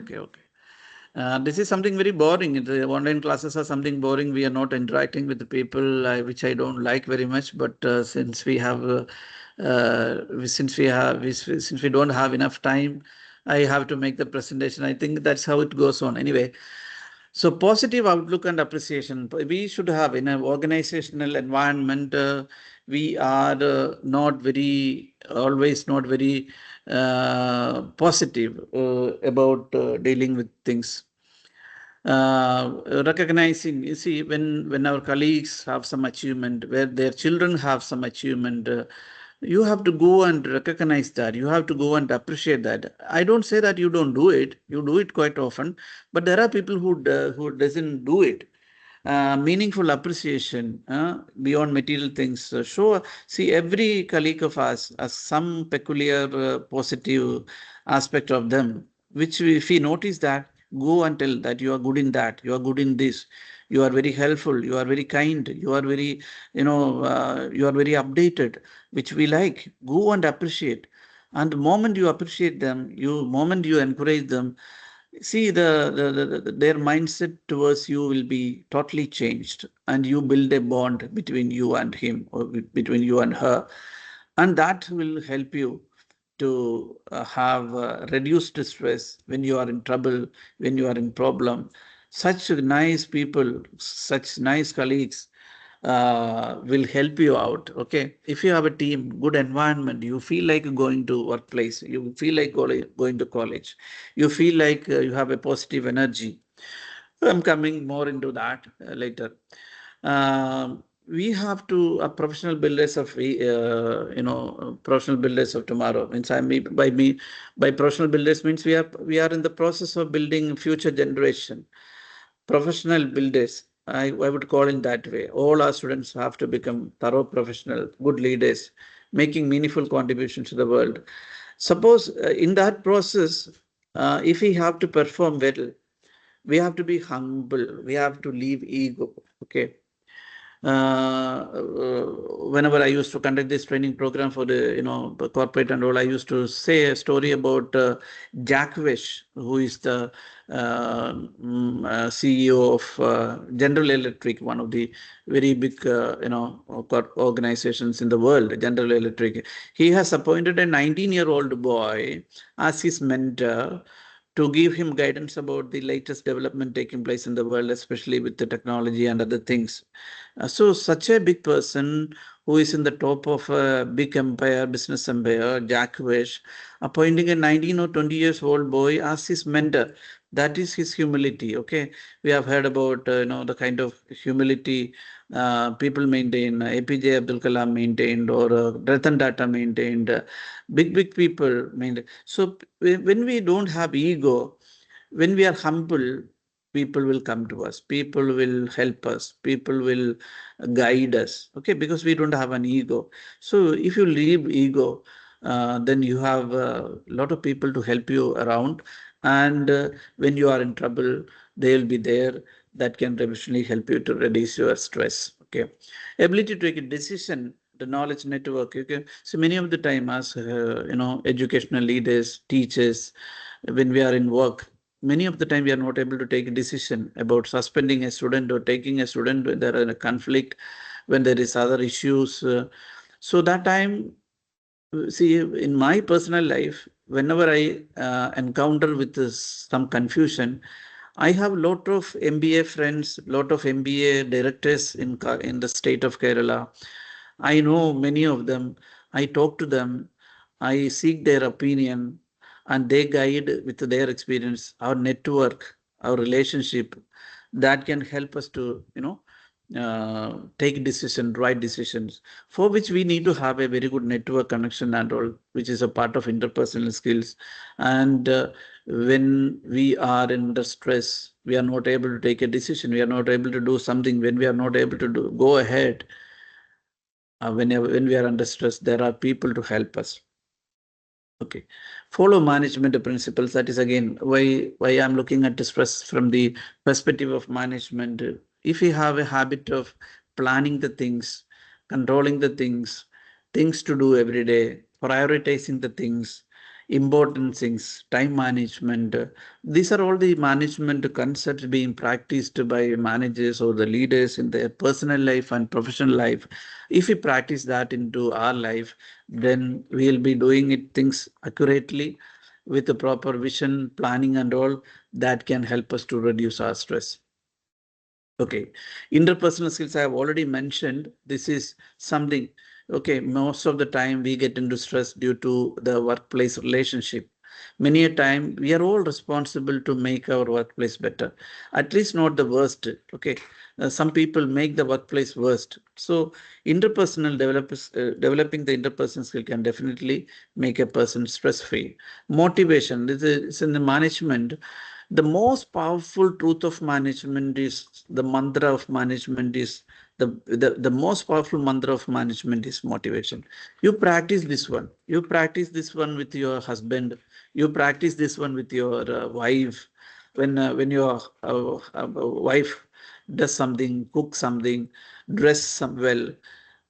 This is something very boring. The online classes are something boring. We are not interacting with the people, which I don't like very much. But since we don't have enough time, I have to make the presentation. I think that's how it goes on. Anyway, so positive outlook and appreciation. We should have in an organizational environment. We are always not very positive about dealing with things. Recognizing, you see, when our colleagues have some achievement, where their children have some achievement, you have to go and recognize that. You have to go and appreciate that. I don't say that you don't do it. You do it quite often, but there are people who doesn't do it. Meaningful appreciation beyond material things. See, every colleague of us has some peculiar positive aspect of them, which if we notice that, go and tell that you are good in that, you are good in this, you are very helpful, you are very kind, you are very, you are very updated, which we like. Go and appreciate. And the moment you appreciate them, moment you encourage them, see their mindset towards you will be totally changed, and you build a bond between you and him, or between you and her, and that will help you to have reduced stress when you are in trouble, when you are in problem. Such nice people, such nice colleagues will help you out. Okay. If you have a team, good environment, you feel like going to workplace, you feel like going to college, you feel like you have a positive energy. I'm coming more into that later. We have to professional builders of professional builders of tomorrow. Means by professional builders means we are in the process of building future generation. Professional builders, I would call it that way. All our students have to become thorough professional, good leaders, making meaningful contributions to the world. Suppose in that process, if we have to perform well, we have to be humble. We have to leave ego. Okay. Whenever I used to conduct this training program for the corporate and all, I used to say a story about Jack Welch, who is the CEO of General Electric, one of the very big organizations in the world. General Electric. He has appointed a 19-year-old boy as his mentor to give him guidance about the latest development taking place in the world, especially with the technology and other things. So such a big person who is in the top of a big empire, business empire, Jack Welch, appointing a 19 or 20 years old boy as his mentor. That is his humility. Okay, we have heard about the kind of humility people maintain. APJ Abdul Kalam maintained, or Ratan Tata maintained. Big people maintain. So when we don't have ego, when we are humble, people will come to us, people will help us, people will guide us, okay, because we don't have an ego. So if you leave ego, then you have a lot of people to help you around, and when you are in trouble, they will be there, that can eventually help you to reduce your stress. Okay, ability to take a decision, the knowledge network. Okay, so many of the time as educational leaders, teachers, when we are in work, many of the time we are not able to take a decision about suspending a student or taking a student when there is a conflict, when there is other issues. So that time, see, in my personal life, whenever I encounter with some confusion, I have a lot of MBA friends, lot of MBA directors in the state of Kerala. I know many of them. I talk to them. I seek their opinion, and they guide with their experience, our network, our relationship, that can help us to, take right decisions, for which we need to have a very good network connection and all, which is a part of interpersonal skills. And when we are under stress, we are not able to take a decision, we are not able to do something, when we are not able to go ahead, when we are under stress, there are people to help us. Okay, follow management principles. That is again why I'm looking at the stress from the perspective of management. If we have a habit of planning the things, controlling the things to do every day, prioritizing the things, important things, time management. These are all the management concepts being practiced by managers or the leaders in their personal life and professional life. If we practice that into our life, then we'll be doing things accurately with the proper vision, planning and all, that can help us to reduce our stress. Okay, interpersonal skills I have already mentioned. This is something, okay, most of the time we get into stress due to the workplace relationship. Many a time we are all responsible to make our workplace better, at least not the worst. Okay, some people make the workplace worst. So developing the interpersonal skill can definitely make a person stress free. Motivation, this is in the management. The most powerful truth of management is the mantra of management is the most powerful mantra of management is motivation. You practice this one. You practice this one with your husband. You practice this one with your wife. When your wife does something, cook something, dress well,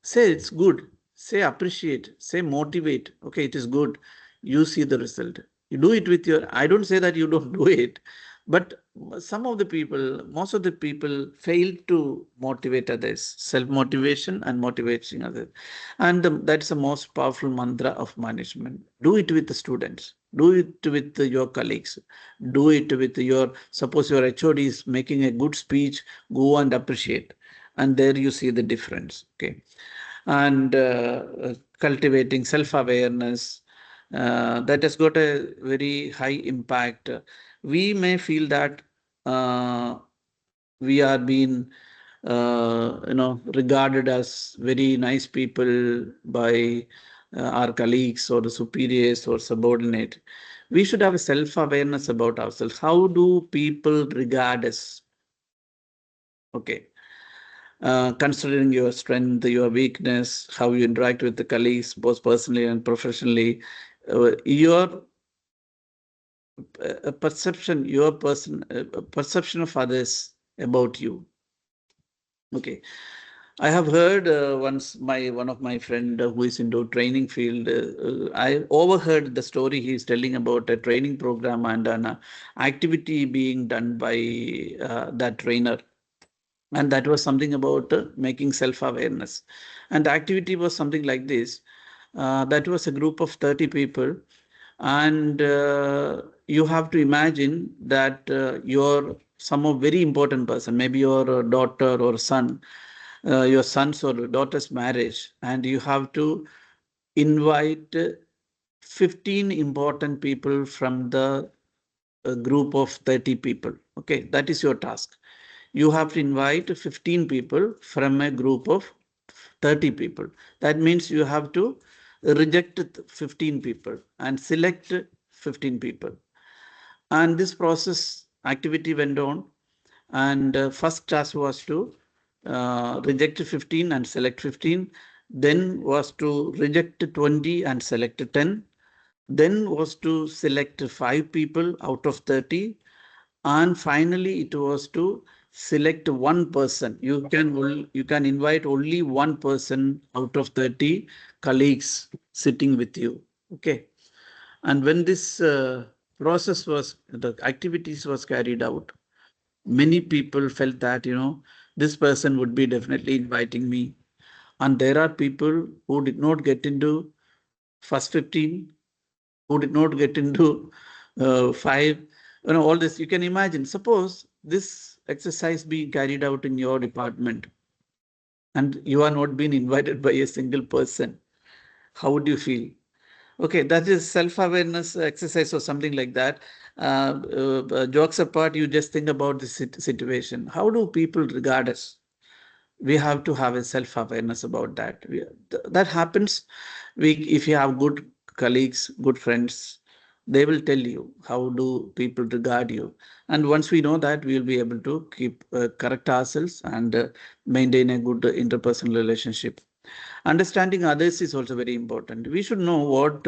say it's good. Say appreciate. Say motivate. Okay, it is good. You see the result. You do it with your. I don't say that you don't do it, but most of the people fail to motivate others, self-motivation and motivating others. And that's the most powerful mantra of management. Do it with the students. Do it with your colleagues. Do it with suppose your HOD is making a good speech, go and appreciate. And there you see the difference. Okay. And cultivating self-awareness, that has got a very high impact. We may feel that we are being regarded as very nice people by our colleagues or the superiors or subordinate. We should have a self-awareness about ourselves. How do people regard us? Okay. Considering your strength, your weakness, how you interact with the colleagues, both personally and professionally, your perception of others about you. Okay, I have heard once one of my friend who is into training field. I overheard the story he is telling about a training program and an activity being done by that trainer. And that was something about making self-awareness. And the activity was something like this. That was a group of 30 people And you have to imagine that your some of very important person, maybe your daughter or son, your son's or daughter's marriage, and you have to invite 15 important people from the group of 30 people. Okay, that is your task. You have to invite 15 people from a group of 30 people. That means you have to reject 15 people and select 15 people. And this process activity went on. And first task was to reject 15 and select 15. Then was to reject 20 and select 10. Then was to select 5 people out of 30. And finally, it was to select one person. You can invite only one person out of 30 colleagues sitting with you. Okay. And when this the activities was carried out, many people felt that, this person would be definitely inviting me. And there are people who did not get into first 15, who did not get into 5, all this. You can imagine, suppose this exercise being carried out in your department and you are not being invited by a single person. How would you feel? Okay, that is self-awareness exercise or something like that. Jokes apart, you just think about the situation. How do people regard us? We have to have a self-awareness about that. That happens. If you have good colleagues, good friends, they will tell you how do people regard you. And once we know that, we will be able to keep correct ourselves and maintain a good interpersonal relationship. Understanding others is also very important. We should know what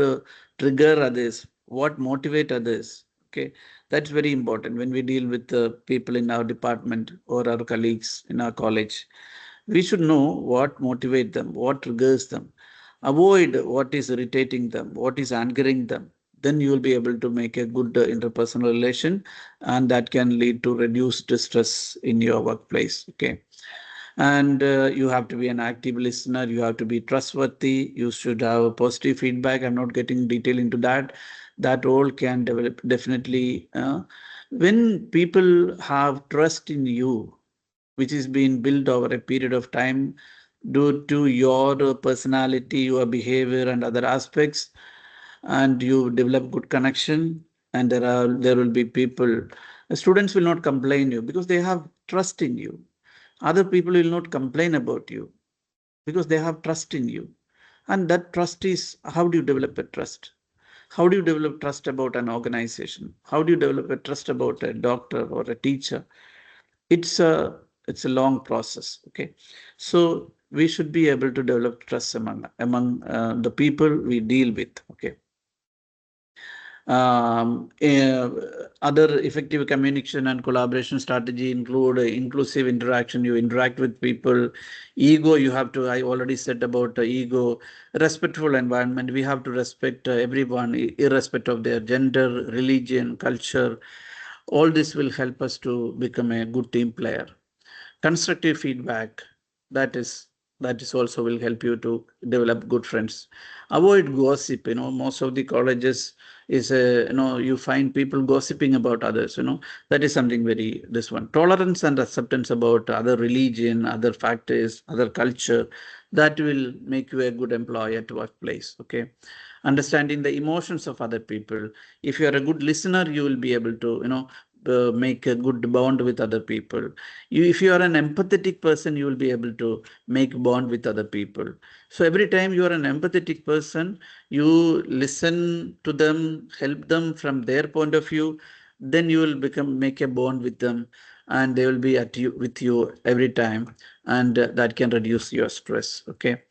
trigger others, what motivate others. Okay, that's very important when we deal with the people in our department or our colleagues in our college. We should know what motivates them, what triggers them. Avoid what is irritating them, what is angering them. Then you will be able to make a good interpersonal relation, and that can lead to reduced stress in your workplace. Okay. And you have to be an active listener. You have to be trustworthy. You should have positive feedback. I'm not getting detail into that. That all can develop definitely. When people have trust in you, which is being built over a period of time due to your personality, your behavior, and other aspects, and you develop good connection, and there will be people. Students will not complain you because they have trust in you. Other people will not complain about you because they have trust in you. And that trust is, how do you develop a trust? How do you develop trust about an organization? How do you develop a trust about a doctor or a teacher? It's a long process. Okay, so we should be able to develop trust among the people we deal with. Okay. Other effective communication and collaboration strategy include inclusive interaction. You interact with people. Ego, you have to, I already said about ego. Respectful environment, we have to respect everyone, irrespective of their gender, religion, culture. All this will help us to become a good team player. Constructive feedback, that is also will help you to develop good friends. Avoid gossip. Most of the colleges is you find people gossiping about others. That is something very, this one. Tolerance and acceptance about other religion, other factors, other culture, that will make you a good employee at workplace. Okay. Understanding the emotions of other people. If you are a good listener, you will be able to make a good bond with other people. If you are an empathetic person, you will be able to make bond with other people. So every time you are an empathetic person, you listen to them, help them from their point of view, then you will make a bond with them, and they will be with you every time, and that can reduce your stress. Okay.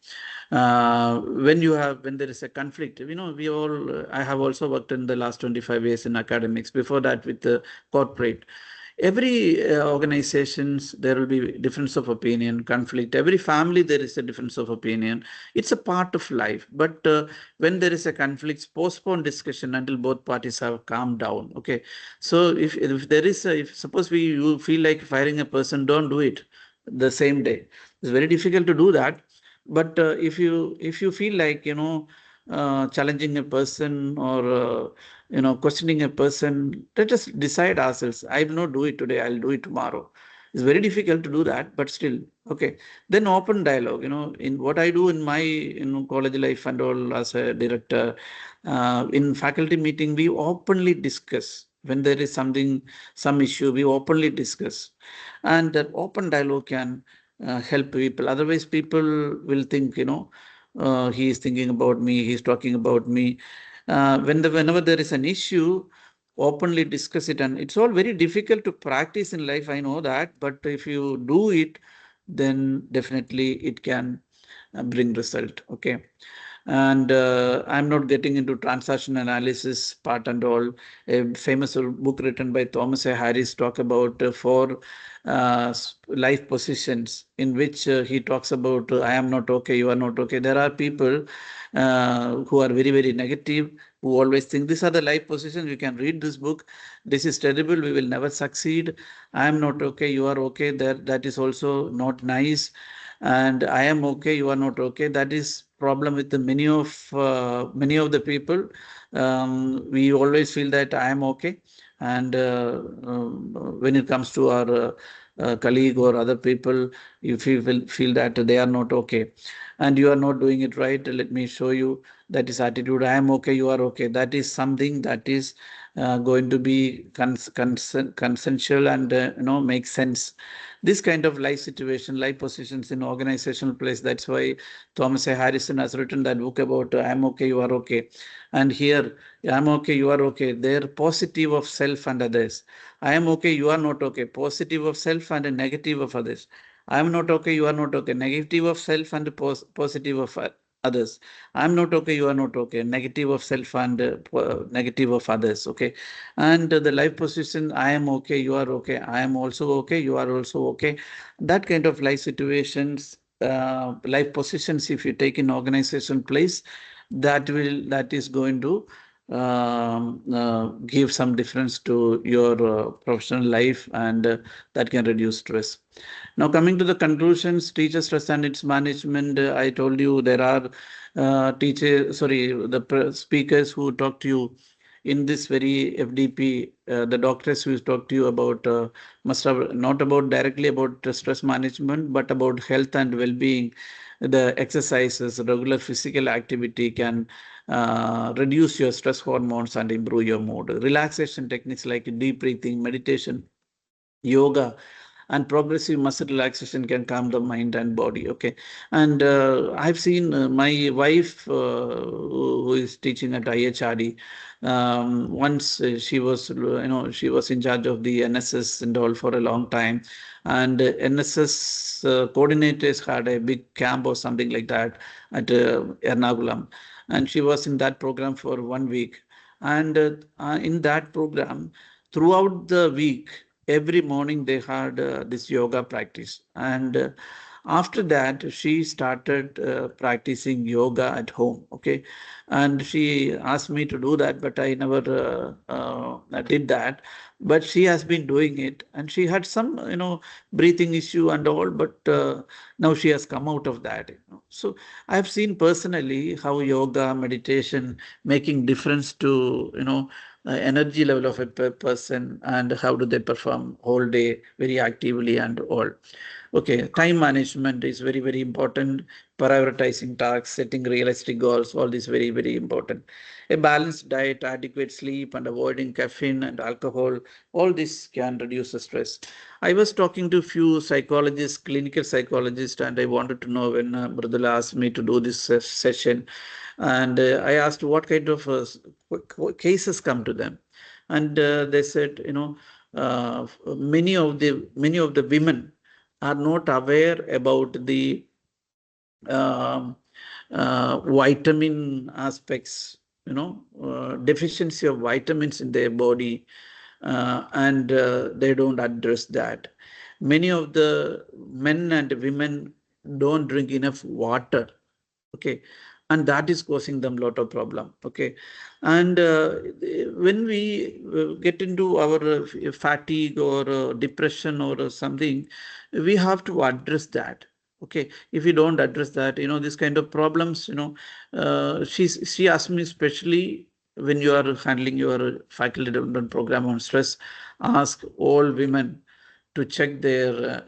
When there is a conflict, I have also worked in the last 25 years in academics, before that with the corporate. Every organizations, there will be difference of opinion, conflict. Every family, there is a difference of opinion. It's a part of life. But when there is a conflict, postpone discussion until both parties have calmed down. Okay. So if there is if suppose you feel like firing a person, don't do it the same day. It's very difficult to do that. But if you feel like challenging a person or questioning a person. Let us decide ourselves. I will not do it today. I'll do it tomorrow. It's very difficult to do that, but still, okay. Then open dialogue. In what I do in my college life and all as a director, in faculty meeting, we openly discuss. When there is some issue, we openly discuss, and that open dialogue can help people. Otherwise, people will think, he is thinking about me, he's talking about me. Whenever there is an issue, openly discuss it. And it's all very difficult to practice in life, I know that. But if you do it, then definitely it can bring result. Okay. And I'm not getting into transaction analysis part and all. A famous book written by Thomas A. Harris talk about four life positions in which he talks about I am not okay, you are not okay. There are people who are very, very negative, who always think these are the life positions. You can read this book. This is terrible. We will never succeed. I am not okay, you are okay. That is also not nice. And I am okay, you are not okay. That is problem with the many of the people. We always feel that I am okay, and when it comes to our colleague or other people, if you feel that they are not okay, and you are not doing it right, let me show you. That is attitude. I am okay, you are okay. That is something that is going to be consensual and make sense. This kind of life situation, life positions in organizational place. That's why Thomas A. Harrison has written that book about I'm okay, you are okay. And here, I'm okay, you are okay. They're positive of self and others. I am okay, you are not okay. Positive of self and a negative of others. I am not okay, you are not okay. Negative of self and positive of others. I'm not okay, you are not okay. Negative of self and negative of others. Okay. And the life position, I am okay, you are okay. I am also okay, you are also okay. That kind of life situations, life positions, if you take in organization place, that is going to give some difference to your professional life, and that can reduce stress. Now, coming to the conclusions, teacher stress and its management, I told you there are the speakers who talk to you in this very FDP, the doctors who talk to you about must have not about directly about stress management, but about health and well-being. The exercises, regular physical activity can reduce your stress hormones and improve your mood. Relaxation techniques like deep breathing, meditation, yoga, and progressive muscle relaxation can calm the mind and body. Okay. And I've seen my wife who is teaching at IHRD. Once she was she was in charge of the NSS and all for a long time, and NSS coordinators had a big camp or something like that at Ernakulam, and she was in that program for 1 week. And in that program, throughout the week, every morning they had this yoga practice. And after that, she started practicing yoga at home. Okay. And she asked me to do that, but I never did that. But she has been doing it, and she had some breathing issue and all, but now she has come out of that. So I have seen personally how yoga, meditation making difference to energy level of a person, and how do they perform whole day very actively and all. Okay, time management is very, very important. Prioritizing tasks, setting realistic goals, all this very, very important. A balanced diet, adequate sleep, and avoiding caffeine and alcohol, all this can reduce the stress. I was talking to a few psychologists, clinical psychologists, and I wanted to know when Mridula asked me to do this session. And I asked what kind of cases come to them. And they said, many of the women are not aware about the um vitamin aspects, deficiency of vitamins in their body, and they don't address that. Many of the men and women don't drink enough water. Okay. And that is causing them a lot of problem. Okay. And when we get into our fatigue or depression or something, we have to address that. Okay, if you don't address that, this kind of problems, she asked me, especially when you are handling your faculty development program on stress, ask all women to check their,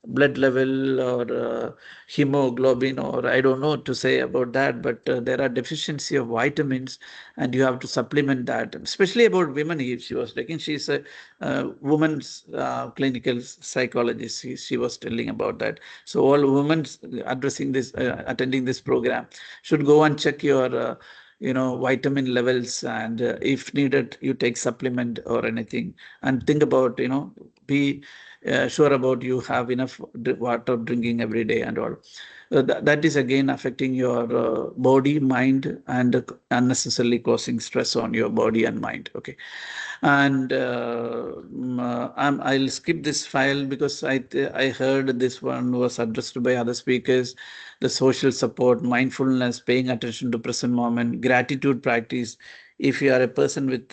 blood level or hemoglobin, or I don't know what to say about that, but there are deficiency of vitamins and you have to supplement that, especially about women. If she was taking, she's a woman's clinical psychologist. She was telling about that. So all women addressing this, attending this program should go and check your vitamin levels, and if needed you take supplement or anything, and think about, be sure about you have enough water drinking every day and all. That is again affecting your body, mind, and unnecessarily causing stress on your body and mind. Okay, and I'll skip this file because I heard this one was addressed by other speakers. The social support, mindfulness, paying attention to present moment, gratitude practice. If you are a person with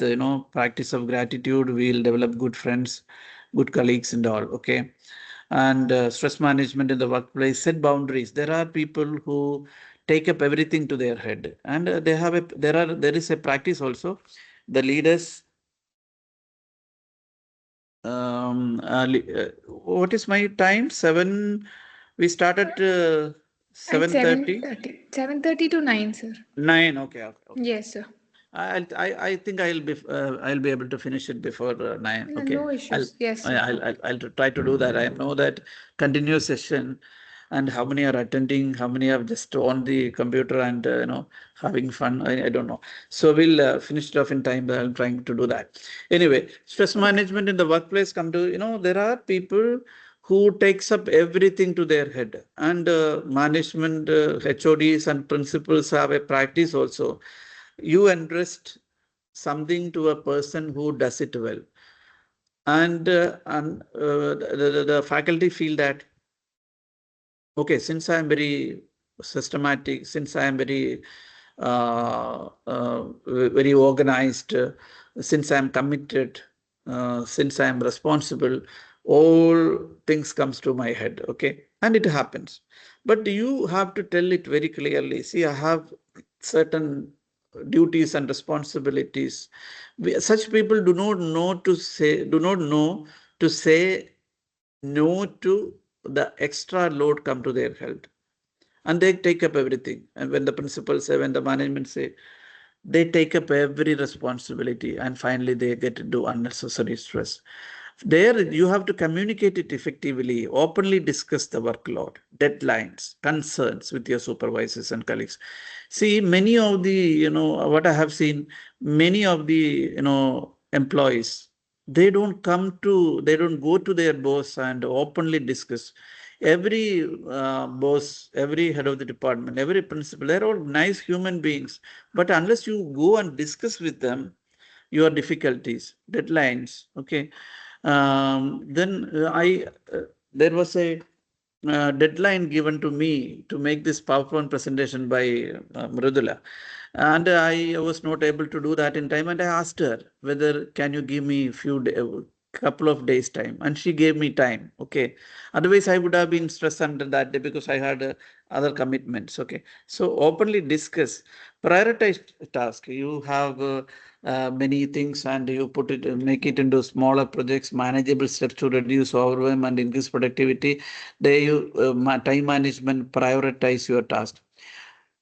practice of gratitude, we'll develop good friends, good colleagues, and all. Okay, and stress management in the workplace. Set boundaries. There are people who take up everything to their head, and there is a practice also. The leaders, what is my time? 7. We started At 7:30. 7:30 to 9, sir. 9. Okay, okay, okay. Yes, sir. I think I'll be able to finish it before 9. No, Okay, no issues. Yes, sir. I'll try to do that. I know that continuous session, and how many are attending, how many are just on the computer and having fun. I don't know. So we'll finish it off in time. But I'm trying to do that. Anyway, stress management in the workplace. Come to, there are people who takes up everything to their head, and management, HODs and principals have a practice also. You entrust something to a person who does it well, and the faculty feel that, okay, since I am very systematic, since I am very very organized, since I am committed, since I am responsible, all things comes to my head. Okay, and it happens, but you have to tell it very clearly. See, I have certain duties and responsibilities. Such people do not know to say no to the extra load come to their health, and they take up everything. And when the principals say, when the management say, they take up every responsibility, and finally they get into unnecessary stress. There you have to communicate it effectively, openly discuss the workload, deadlines, concerns with your supervisors and colleagues. See, many of the, what I have seen, many of the, employees, they don't go to their boss and openly discuss. Every boss, every head of the department, every principal, they're all nice human beings. But unless you go and discuss with them your difficulties, deadlines, okay, then there was a deadline given to me to make this PowerPoint presentation by Mridula. And I was not able to do that in time. And I asked her whether can you give me couple of days time, and she gave me time. Okay, otherwise I would have been stressed under that day because I had other commitments. Okay, so openly discuss, prioritize task. You have many things, and you make it into smaller projects, manageable steps to reduce overwhelm and increase productivity. There you time management, prioritize your task.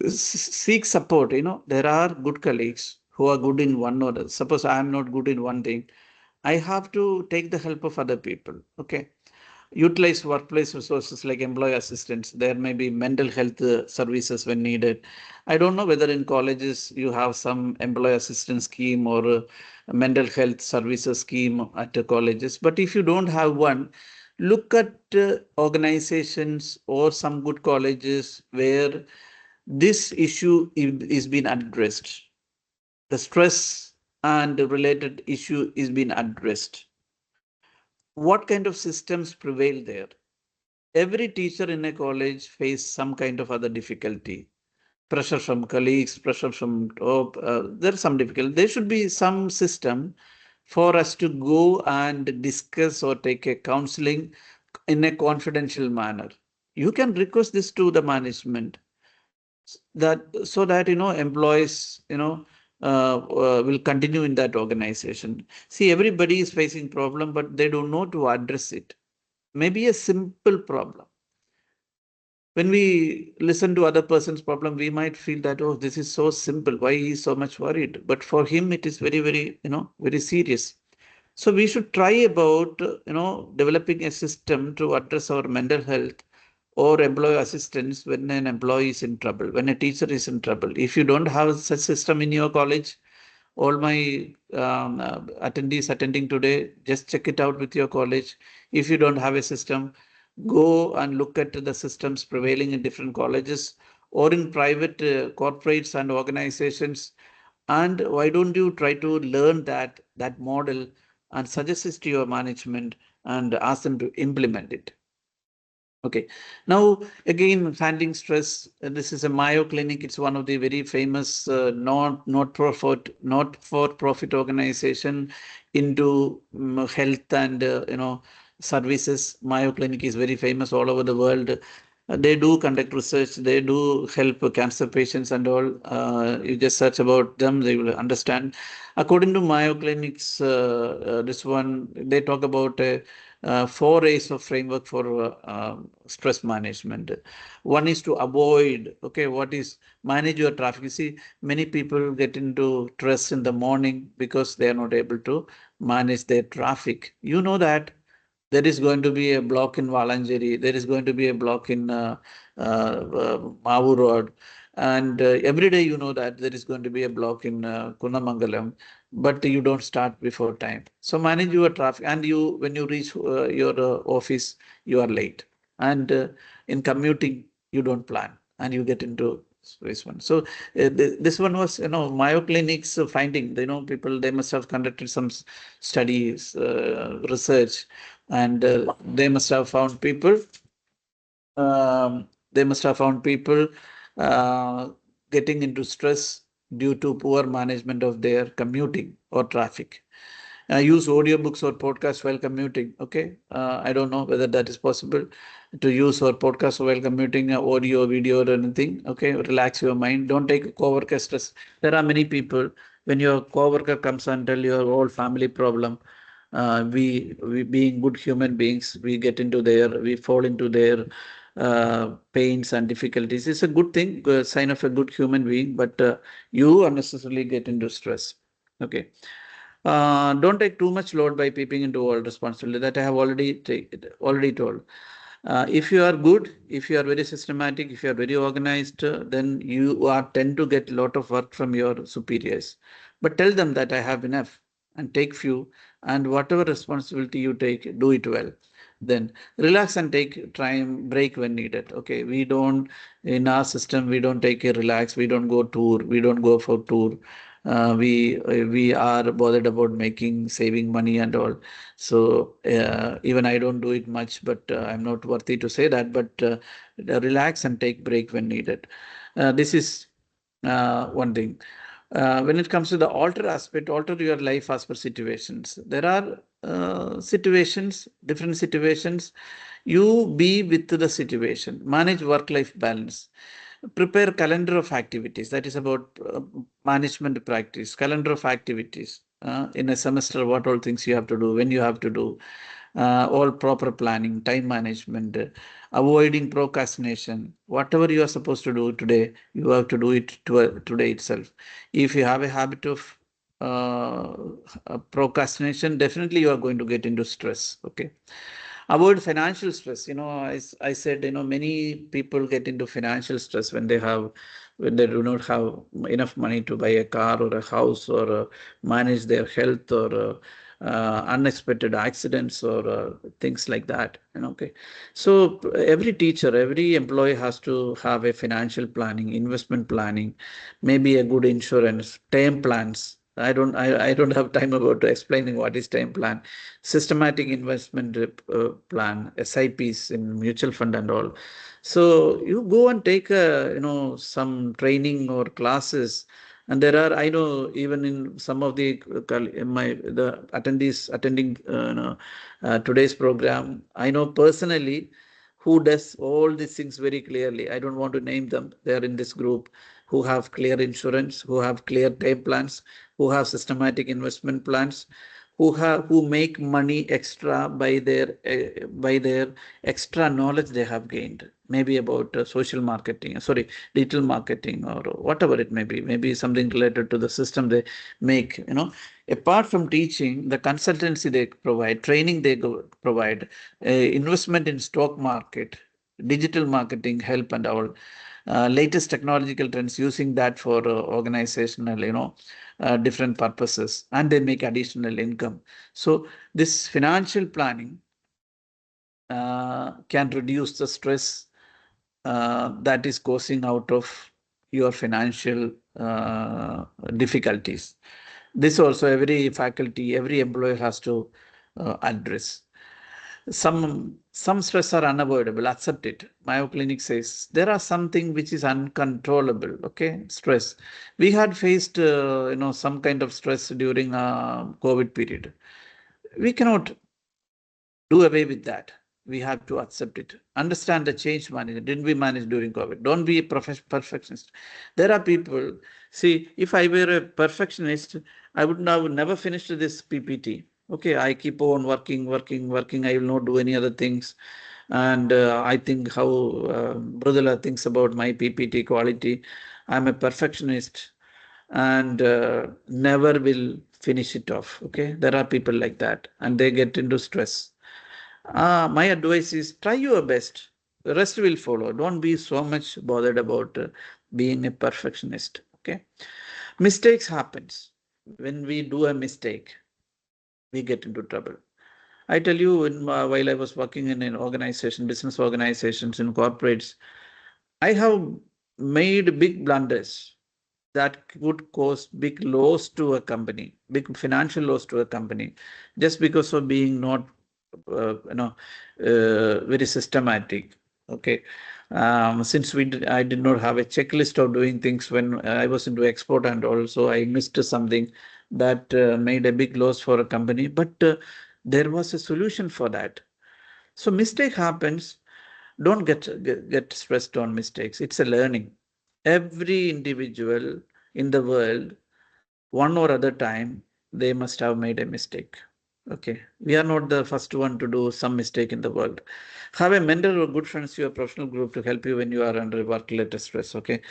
Seek support. There are good colleagues who are good in one or other. Suppose I am not good in one thing, I have to take the help of other people. Okay, utilize workplace resources like employee assistance. There may be mental health services when needed. I don't know whether in colleges you have some employee assistance scheme or a mental health services scheme at the colleges. But if you don't have one, look at organizations or some good colleges where this issue is being addressed. The stress and the related issue is being addressed. What kind of systems prevail there? Every teacher in a college face some kind of other difficulty. Pressure from colleagues, pressure from top. There's some difficulty. There should be some system for us to go and discuss or take a counseling in a confidential manner. You can request this to the management, that so that employees will continue in that organization. See, everybody is facing problem, but they don't know to address it. Maybe a simple problem. When we listen to other person's problem, we might feel that, oh, this is so simple, why he is so much worried? But for him, it is very, very, very serious. So we should try about, developing a system to address our mental health or employee assistance when an employee is in trouble, when a teacher is in trouble. If you don't have such system in your college, all my attendees attending today, just check it out with your college. If you don't have a system, go and look at the systems prevailing in different colleges or in private corporates and organizations. And why don't you try to learn that model and suggest it to your management and ask them to implement it. Okay. Now, again, handling stress. This is a Mayo Clinic. It's one of the very famous not for profit organization into health and services. Mayo Clinic is very famous all over the world. They do conduct research. They do help cancer patients and all. You just search about them, they will understand. According to Mayo Clinic's this one, they talk about 4 A's of framework for stress management. One is to avoid, okay, what is manage your traffic. You see, many people get into stress in the morning because they are not able to manage their traffic. You know that there is going to be a block in Valanjeri, there is going to be a block in Mavu Road, and every day you know that there is going to be a block in Kunamangalam, but you don't start before time. So manage your traffic, and you when you reach your office, you are late, and in commuting you don't plan, and you get into this one. So this one was Mayo Clinic's finding. People, they must have conducted some studies, research, and they must have found people. They must have found people uh, getting into stress due to poor management of their commuting or traffic. Use audiobooks or podcasts while commuting. Okay, I don't know whether that is possible to use or podcast while commuting, audio, video, or anything. Okay, relax your mind. Don't take a coworker stress. There are many people, when your coworker comes and tell your whole family problem, we being good human beings, we fall into their pains and difficulties. It's a good thing, sign of a good human being, but you unnecessarily get into stress. Okay. Don't take too much load by peeping into all responsibility. That I have already told. If you are good, if you are very systematic, if you are very organized, then you are tend to get a lot of work from your superiors. But tell them that I have enough and take few, and whatever responsibility you take, do it well. Then relax and try and break when needed. Okay, we don't, in our system, we don't take a relax, we don't go tour, we don't go for tour. We are bothered about saving money and all. So even I don't do it much, but I'm not worthy to say that. But relax and take break when needed. This is one thing. When it comes to the alter your life as per situations. There are different situations. You be with the situation. Manage work-life balance. Prepare calendar of activities. That is about management practice. Calendar of activities. In a semester, what all things you have to do, when you have to do. All proper planning, time management, avoiding procrastination. Whatever you are supposed to do today, you have to do it today itself. If you have a habit of procrastination, definitely you are going to get into stress. Okay. Avoid financial stress. I said, many people get into financial stress when they do not have enough money to buy a car or a house, or manage their health, or unexpected accidents, or things like that. Okay. So every teacher, every employee has to have a financial planning, investment planning, maybe a good insurance, term plans. I don't have time about explaining what is time plan, systematic investment plan, SIPs in mutual fund and all. So you go and take some training or classes, and there are, I know, even in some of the attendees attending today's program, I know personally who does all these things very clearly. I don't want to name them. They are in this group, who have clear insurance, who have clear time plans, who have systematic investment plans, who make money extra by their extra knowledge they have gained, maybe about social marketing, sorry, digital marketing, or whatever it may be, maybe something related to the system they make. Apart from teaching, the consultancy they provide, training they provide, investment in stock market, digital marketing help, and our latest technological trends, using that for organizational, different purposes, and they make additional income. So this financial planning can reduce the stress that is causing out of your financial difficulties. This also every faculty, every employer has to address. Some stress are unavoidable, accept it. Mayo Clinic says there are something which is uncontrollable. Okay, stress. We had faced some kind of stress during COVID period. We cannot do away with that. We have to accept it. Understand the change management. Didn't we manage during COVID? Don't be a perfectionist. There are people, see, if I were a perfectionist, I would never finish this PPT. Okay, I keep on working. I will not do any other things. And I think how Brudula thinks about my PPT quality. I'm a perfectionist and never will finish it off. Okay, there are people like that, and they get into stress. My advice is try your best. The rest will follow. Don't be so much bothered about being a perfectionist. Okay, mistakes happens. When we do a mistake, we get into trouble. I tell you, while I was working in an organization, business organizations, in corporates, I have made big blunders that would cause big loss to a company, big financial loss to a company, just because of being not, very systematic. Okay. Since I did not have a checklist of doing things when I was into export, and also I missed something that made a big loss for a company, but there was a solution for that. So mistake happens. Don't get stressed on mistakes. It's a learning. Every individual in the world, one or other time, they must have made a mistake. Okay, we are not the first one to do some mistake in the world. Have a mentor or good friends, your professional group, to help you when you are under work-related stress. Okay,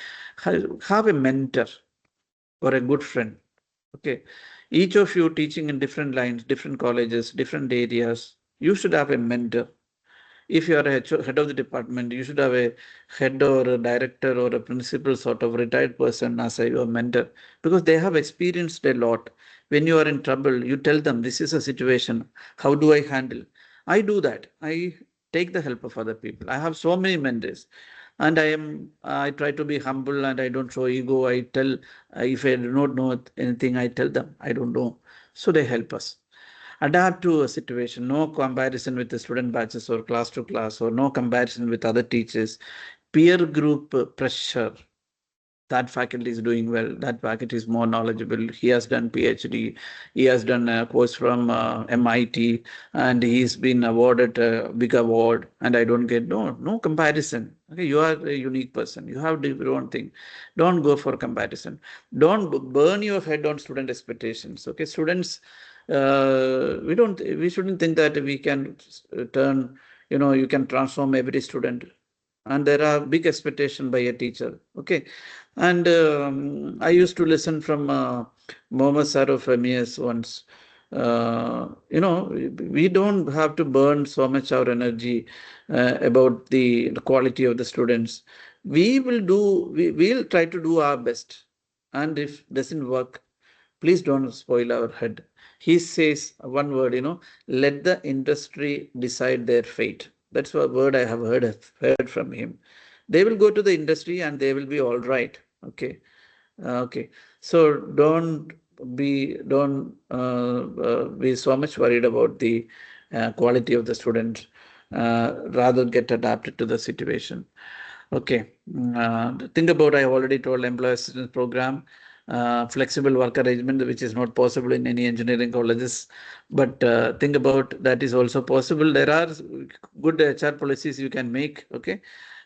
have a mentor or a good friend. Okay, each of you teaching in different lines, different colleges, different areas, you should have a mentor. If you are a head of the department, you should have a head or a director or a principal sort of retired person as your mentor, because they have experienced a lot. When you are in trouble, you tell them, this is a situation. How do I handle? I do that. I take the help of other people. I have so many mentors. And I try to be humble, and I don't show ego. I tell, if I do not know anything, I tell them, I don't know. So they help us. Adapt to a situation. No comparison with the student batches or class to class, or no comparison with other teachers. Peer group pressure. That faculty is doing well. That faculty is more knowledgeable. He has done PhD. He has done a course from MIT, and he's been awarded a big award. And I don't get no comparison. Okay, you are a unique person. You have your own thing. Don't go for comparison. Don't burn your head on student expectations. Okay, students. We shouldn't think that we can turn. You can transform every student, and there are big expectations by a teacher. Okay, and I used to listen from Mohammed Sar of MES once. We don't have to burn so much our energy about the quality of the students. We'll try to do our best, and if it doesn't work, please don't spoil our head. He says one word, let the industry decide their fate. That's a word I have heard from him. They will go to the industry and they will be all right. Okay. Okay. So don't be so much worried about the quality of the student. Rather get adapted to the situation. Okay. Think about, I already told, employee assistance program. flexible work arrangement, which is not possible in any engineering colleges. But think about that is also possible. There are good HR policies you can make. Okay.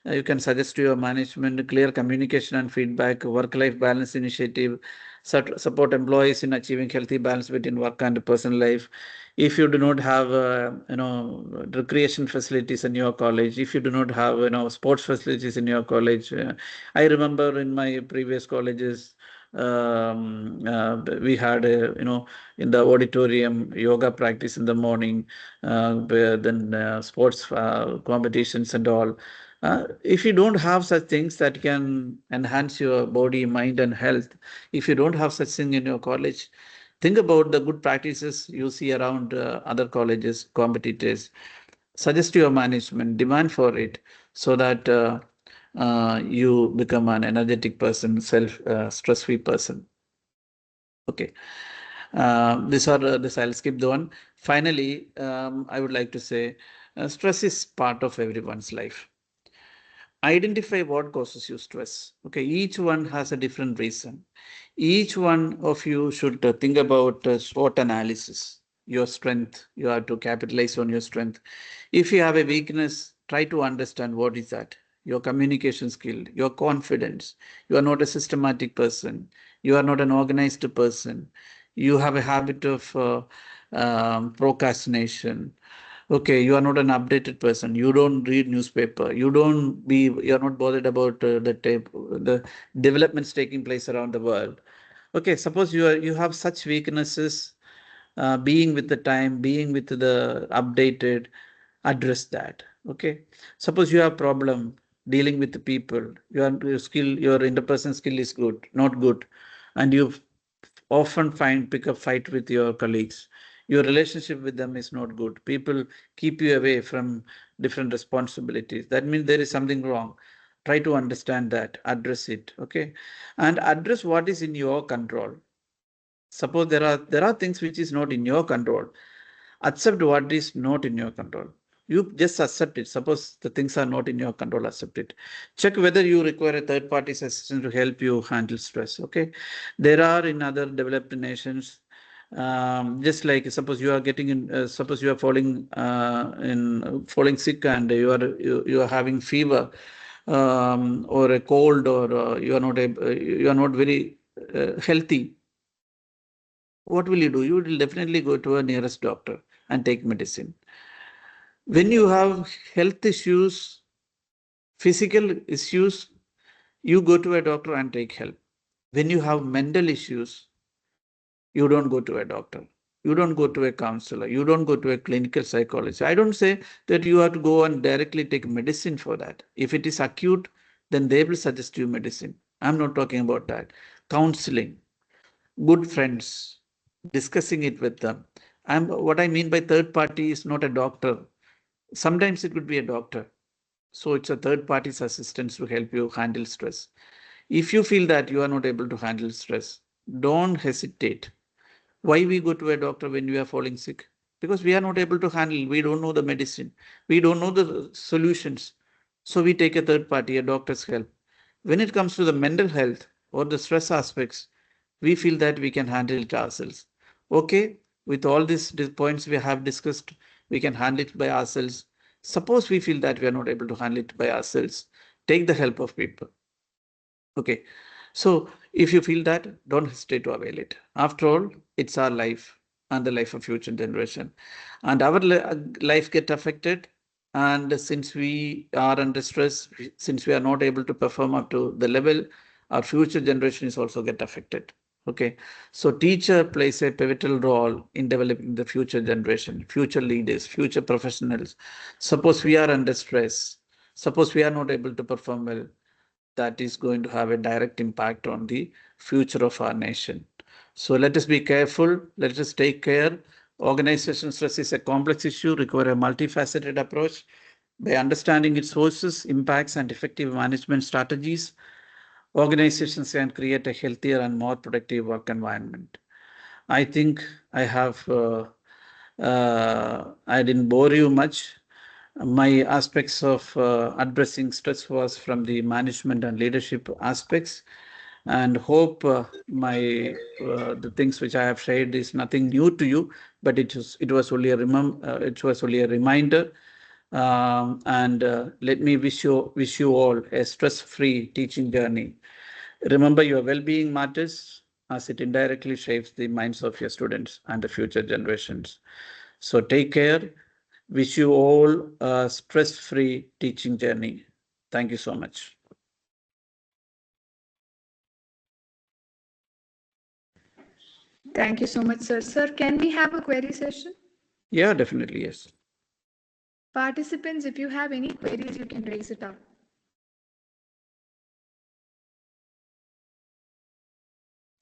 You can suggest to your management clear communication and feedback, work-life balance initiative, support employees in achieving healthy balance between work and personal life. If you do not have, recreation facilities in your college, if you do not have, sports facilities in your college, I remember in my previous colleges, we had, in the auditorium, yoga practice in the morning, then sports competitions and all. If you don't have such things that can enhance your body, mind, and health, if you don't have such thing in your college, think about the good practices you see around other colleges, competitors. Suggest to your management, demand for it, so that you become an energetic person, stress-free person. Okay. This I'll skip the one. Finally, I would like to say, stress is part of everyone's life. Identify what causes you stress. Okay, each one has a different reason. Each one of you should think about SWOT analysis. Your strength, you have to capitalize on your strength. If you have a weakness, try to understand what is that. Your communication skill, your confidence. You are not a systematic person. You are not an organized person. You have a habit of procrastination. Okay, you are not an updated person. You don't read newspaper. You are not bothered about the developments taking place around the world. Okay, suppose you have such weaknesses, being with the time, being with the updated, address that. Okay, suppose you have problem dealing with the people, your interpersonal skill is not good, and you often pick a fight with your colleagues. Your relationship with them is not good. People keep you away from different responsibilities. That means there is something wrong. Try to understand that, address it. Okay, and address what is in your control. Suppose there are things which is not in your control. Accept what is not in your control. You just accept it. Suppose the things are not in your control, accept it. Check whether you require a third party assistance to help you handle stress. Okay, there are in other developed nations, just like suppose you are getting in, suppose you are falling sick and you are having fever, or a cold, or you are not very healthy. What will you do? You will definitely go to a nearest doctor and take medicine. When you have health issues, physical issues, you go to a doctor and take help. When you have mental issues, you don't go to a doctor. You don't go to a counselor. You don't go to a clinical psychologist. I don't say that you have to go and directly take medicine for that. If it is acute, then they will suggest you medicine. I'm not talking about that. Counseling, good friends, discussing it with them. What I mean by third party is not a doctor. Sometimes it could be a doctor. So it's a third party's assistance to help you handle stress. If you feel that you are not able to handle stress, don't hesitate. Why we go to a doctor when we are falling sick? Because we are not able to handle, we don't know the medicine, we don't know the solutions. So we take a third party, a doctor's help. When it comes to the mental health or the stress aspects, we feel that we can handle it ourselves. Okay, with all these points we have discussed, we can handle it by ourselves. Suppose we feel that we are not able to handle it by ourselves, take the help of people. Okay, so if you feel that, don't hesitate to avail it. After all, it's our life and the life of future generation, and our life get affected. And since we are under stress, since we are not able to perform up to the level, our future generation is also get affected. Okay, so teacher plays a pivotal role in developing the future generation, future leaders, future professionals. Suppose we are under stress, suppose we are not able to perform well, that is going to have a direct impact on the future of our nation. So let us be careful, let us take care. Organization stress is a complex issue, require a multifaceted approach. By understanding its sources, impacts, and effective management strategies, organizations can create a healthier and more productive work environment. I think I didn't bore you much. My aspects of addressing stress was from the management and leadership aspects. and hope the things which I have shared is nothing new to you, but it was only a reminder. And let me wish you all a stress-free teaching journey. Remember, your well-being matters as it indirectly shapes the minds of your students and the future generations. So take care. Wish you all a stress-free teaching journey. Thank you so much. Thank you so much, sir. Sir, can we have a query session? Yeah, definitely, yes. Participants, if you have any queries, you can raise it up.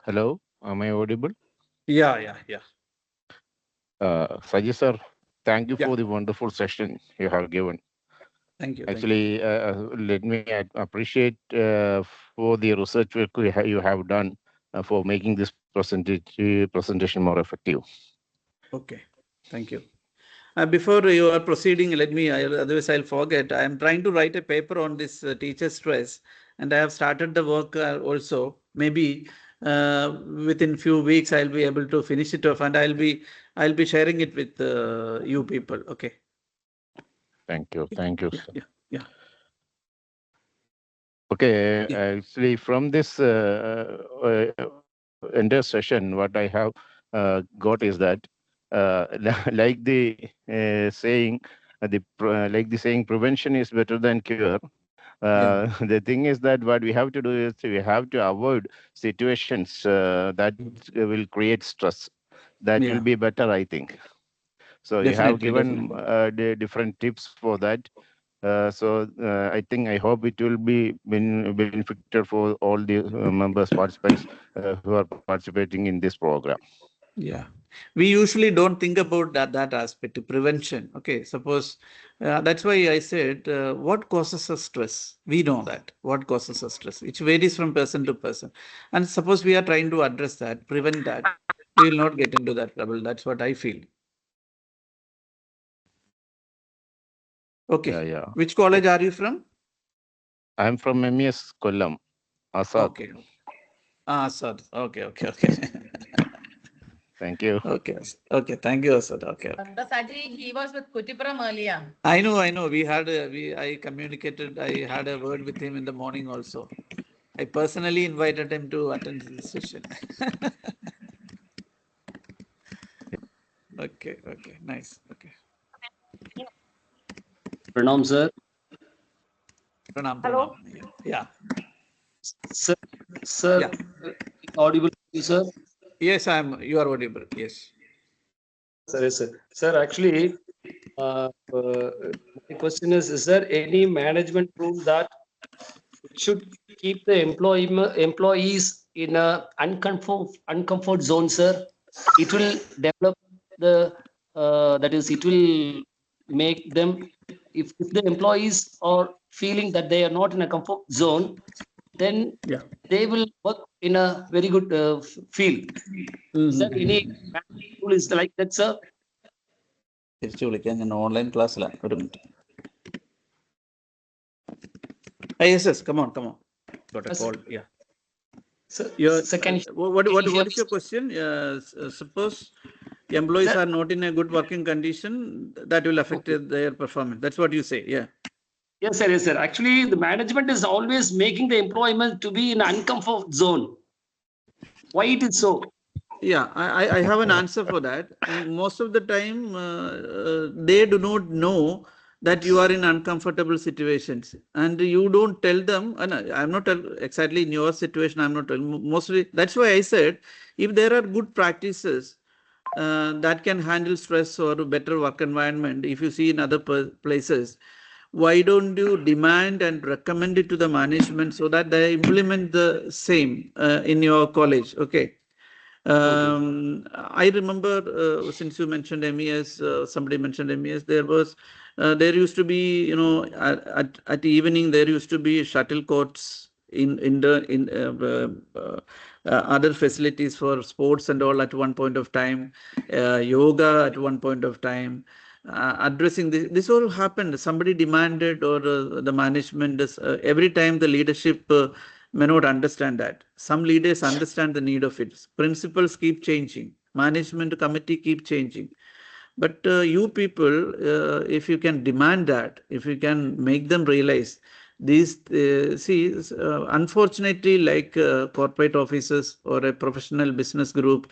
Hello, am I audible? Yeah. Saji sir, thank you Yeah. for the wonderful session you have given. Thank you. Actually, let me appreciate for the research work you have done for making this presentation more effective. Okay. Thank you. Before you are proceeding, otherwise I'll forget. I am trying to write a paper on this teacher stress, and I have started the work also. Maybe within few weeks I'll be able to finish it off, and I'll be sharing it with you people. Okay. Thank you, sir. Yeah. Okay, Yeah. actually, from this entire session, what I have got is that, like the saying, like the saying, prevention is better than cure. The thing is that what we have to do is we have to avoid situations that will create stress. That will be better, I think. So you have given the different tips for that. I hope it will be beneficial for all the participants who are participating in this program. Yeah, we usually don't think about that aspect, prevention. Okay, suppose that's why I said what causes us stress. We know that what causes us stress, which varies from person to person. And suppose we are trying to address that, prevent that, we will not get into that trouble. That's what I feel. Okay. Yeah. Which college are you from? I am from MES Kollam, Asad. Okay. Asad. Okay. Thank you. Okay. Thank you, Asad. Okay. Saji, he was with Kutipuram earlier. I know. I communicated. I had a word with him in the morning also. I personally invited him to attend this session. Okay. Nice. Okay. Pranam, sir. Pranam. Hello. Yeah. Sir, Yeah. audible, sir? Yes, you are audible. Yes. Yes, sir. Sir, actually, my question is there any management rule that should keep the employees in a uncomfort zone, sir? It will develop it will make them, if the employees are feeling that they are not in a comfort zone, then they will work in a very good field. Is there any rule is like that, sir? Online class. Yes. Come on. Got a call. Yeah. Sir, What is your question? Suppose employees are not in a good working condition, that will affect their performance. That's what you say. Yeah. Yes, sir. Actually, the management is always making the employment to be in an uncomfort zone. Why it is so? Yeah, I have an answer for that. Most of the time, they do not know that you are in uncomfortable situations, and you don't tell them. And I'm not exactly in your situation. I'm not mostly. That's why I said, if there are good practices that can handle stress or better work environment, if you see in other places, why don't you demand and recommend it to the management so that they implement the same in your college? Okay. I remember since you mentioned MES, somebody mentioned MES. There used to be, at evening there used to be shuttle courts in other facilities for sports and all at one point of time, yoga at one point of time. Addressing this all happened. Somebody demanded, or the management every time the leadership may not understand that. Some leaders understand the need of it. Principles keep changing. Management committee keep changing. But you people, if you can demand that, if you can make them realize these, unfortunately, like corporate offices or a professional business group,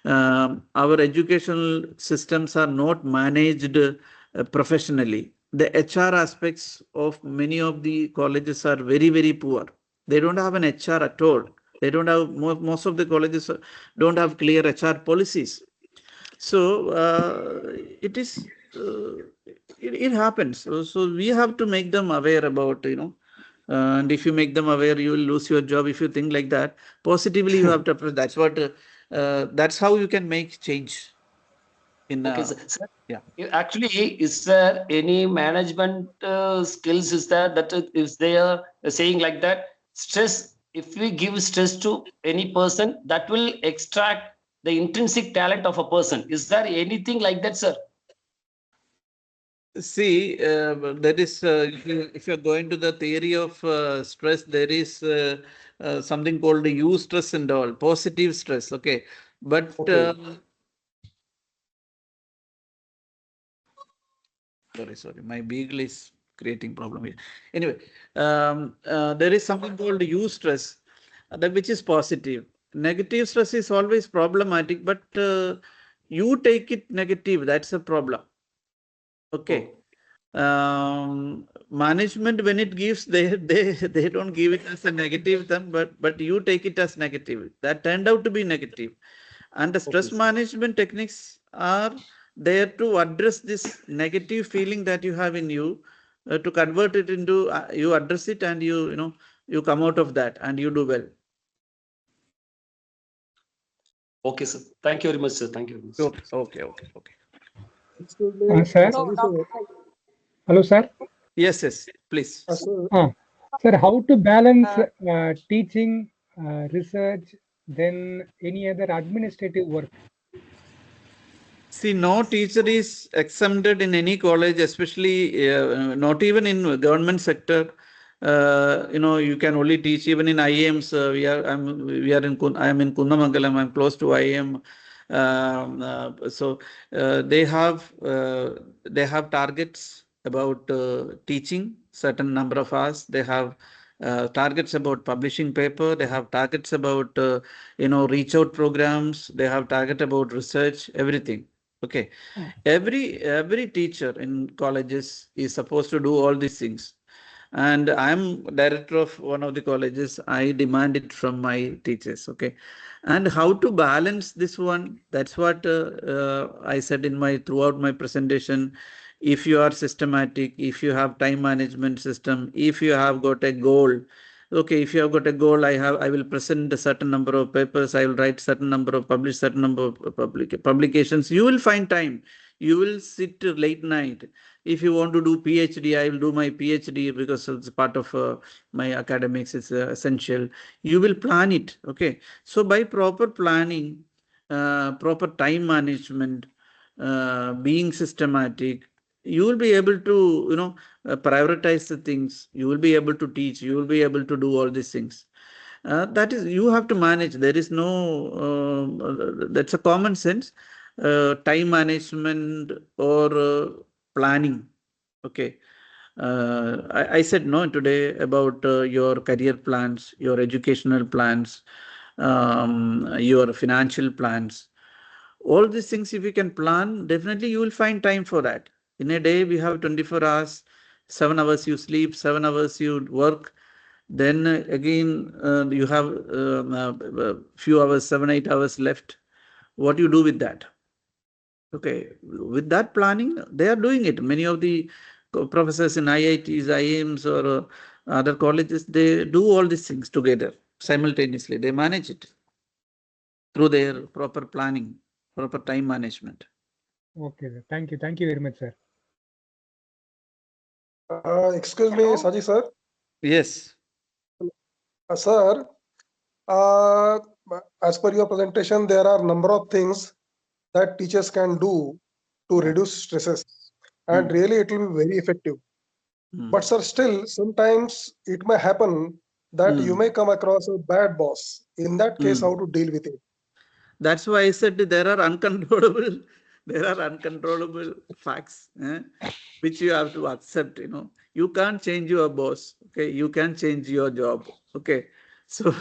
our educational systems are not managed professionally. The HR aspects of many of the colleges are very, very poor. They don't have an HR at all. They don't have, most of the colleges don't have clear HR policies. So it is, it happens. So we have to make them aware about, and if you make them aware, you will lose your job. If you think like that, positively you have to approach. That's what, that's how you can make change. Okay, sir. Yeah. Actually, is there any management skills is there that is there saying like that stress, if we give stress to any person, that will extract the intrinsic talent of a person? Is there anything like that, sir? See, that is, if you're going to the theory of stress, there is something called the stress and all, positive stress. Okay. But Okay. sorry, my beagle is creating problem here. Anyway, there is something called stress, that which is positive. Negative stress is always problematic, but you take it negative, that's a problem. Okay. Management, when it gives, they don't give it as a negative thing, but you take it as negative. That turned out to be negative. And the stress management techniques are there to address this negative feeling that you have in you, to convert it into, you address it, and you come out of that and you do well. Okay, sir. Thank you very much, sir. Thank you very much. Okay. Sir. Hello, sir. Yes, please. Sir, how to balance teaching, research, then any other administrative work? See, no teacher is exempted in any college, especially not even in government sector. You can only teach even in IIMs. I am in Kundamangalam. I'm close to IIM. So they have targets about teaching certain number of hours. They have targets about publishing paper. They have targets about reach out programs. They have target about research, everything. Okay. Every teacher in colleges is supposed to do all these things. And I'm director of one of the colleges. I demand it from my teachers. Okay. And how to balance this one? That's what I said throughout my presentation. If you are systematic, if you have time management system, if you have got a goal. Okay, if you have got a goal, I will present a certain number of papers, I will write certain number of, publish certain number of publications. You will find time. You will sit late night. If you want to do PhD, I will do my PhD because it's part of my academics. It's essential. You will plan it. Okay. So by proper planning, proper time management, being systematic, you will be able to, prioritize the things. You will be able to teach. You will be able to do all these things. That is, you have to manage. There is no, that's a common sense. Time management or planning. Okay. I said no today about your career plans, your educational plans, your financial plans. All these things, if you can plan, definitely you will find time for that. In a day, we have 24 hours, 7 hours you sleep, 7 hours you work. Then again, you have a few hours, 7-8 hours left. What do you do with that? Okay, with that planning, they are doing it. Many of the professors in IITs, IIMs, or other colleges, they do all these things together simultaneously. They manage it through their proper planning, proper time management. Okay, sir. Thank you. Thank you very much, sir. Excuse me, Saji sir. Yes. Sir, as per your presentation, there are number of things that teachers can do to reduce stresses, and really it will be very effective. But sir, still sometimes it may happen that you may come across a bad boss. In that case, how to deal with it? That's why I said there are uncontrollable facts which you have to accept. You can't change your boss. Okay, you can change your job. Okay, so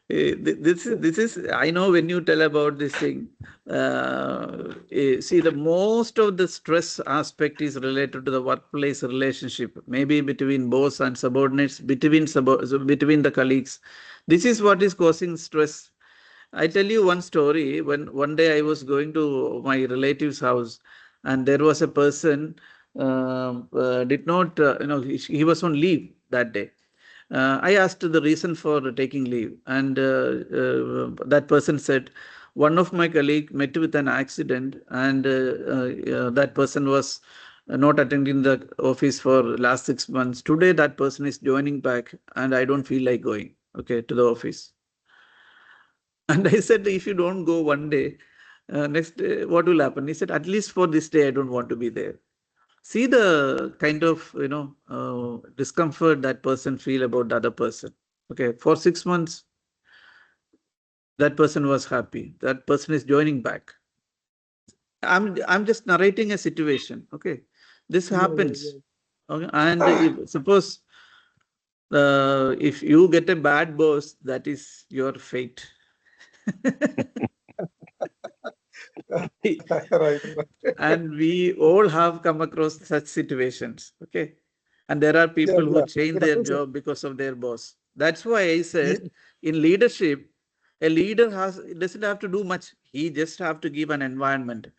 this is I know when you tell about this thing. See, the most of the stress aspect is related to the workplace relationship, maybe between boss and subordinates, between the colleagues. This is what is causing stress. I tell you one story. When one day I was going to my relative's house, and there was a person did not, he was on leave that day. I asked the reason for taking leave, and that person said, one of my colleague met with an accident, and that person was not attending the office for last 6 months. Today, that person is joining back, and I don't feel like going, okay, to the office. And I said, if you don't go one day, next day, what will happen? He said, at least for this day, I don't want to be there. See the kind of, discomfort that person feel about the other person. Okay, for 6 months, that person was happy. That person is joining back. I'm just narrating a situation. Okay, this happens. Okay, and if, suppose if you get a bad boss, that is your fate. Right. And we all have come across such situations. Okay, and there are people who change their job because of their boss. That's why I said in leadership, a leader doesn't have to do much. He just have to give an environment.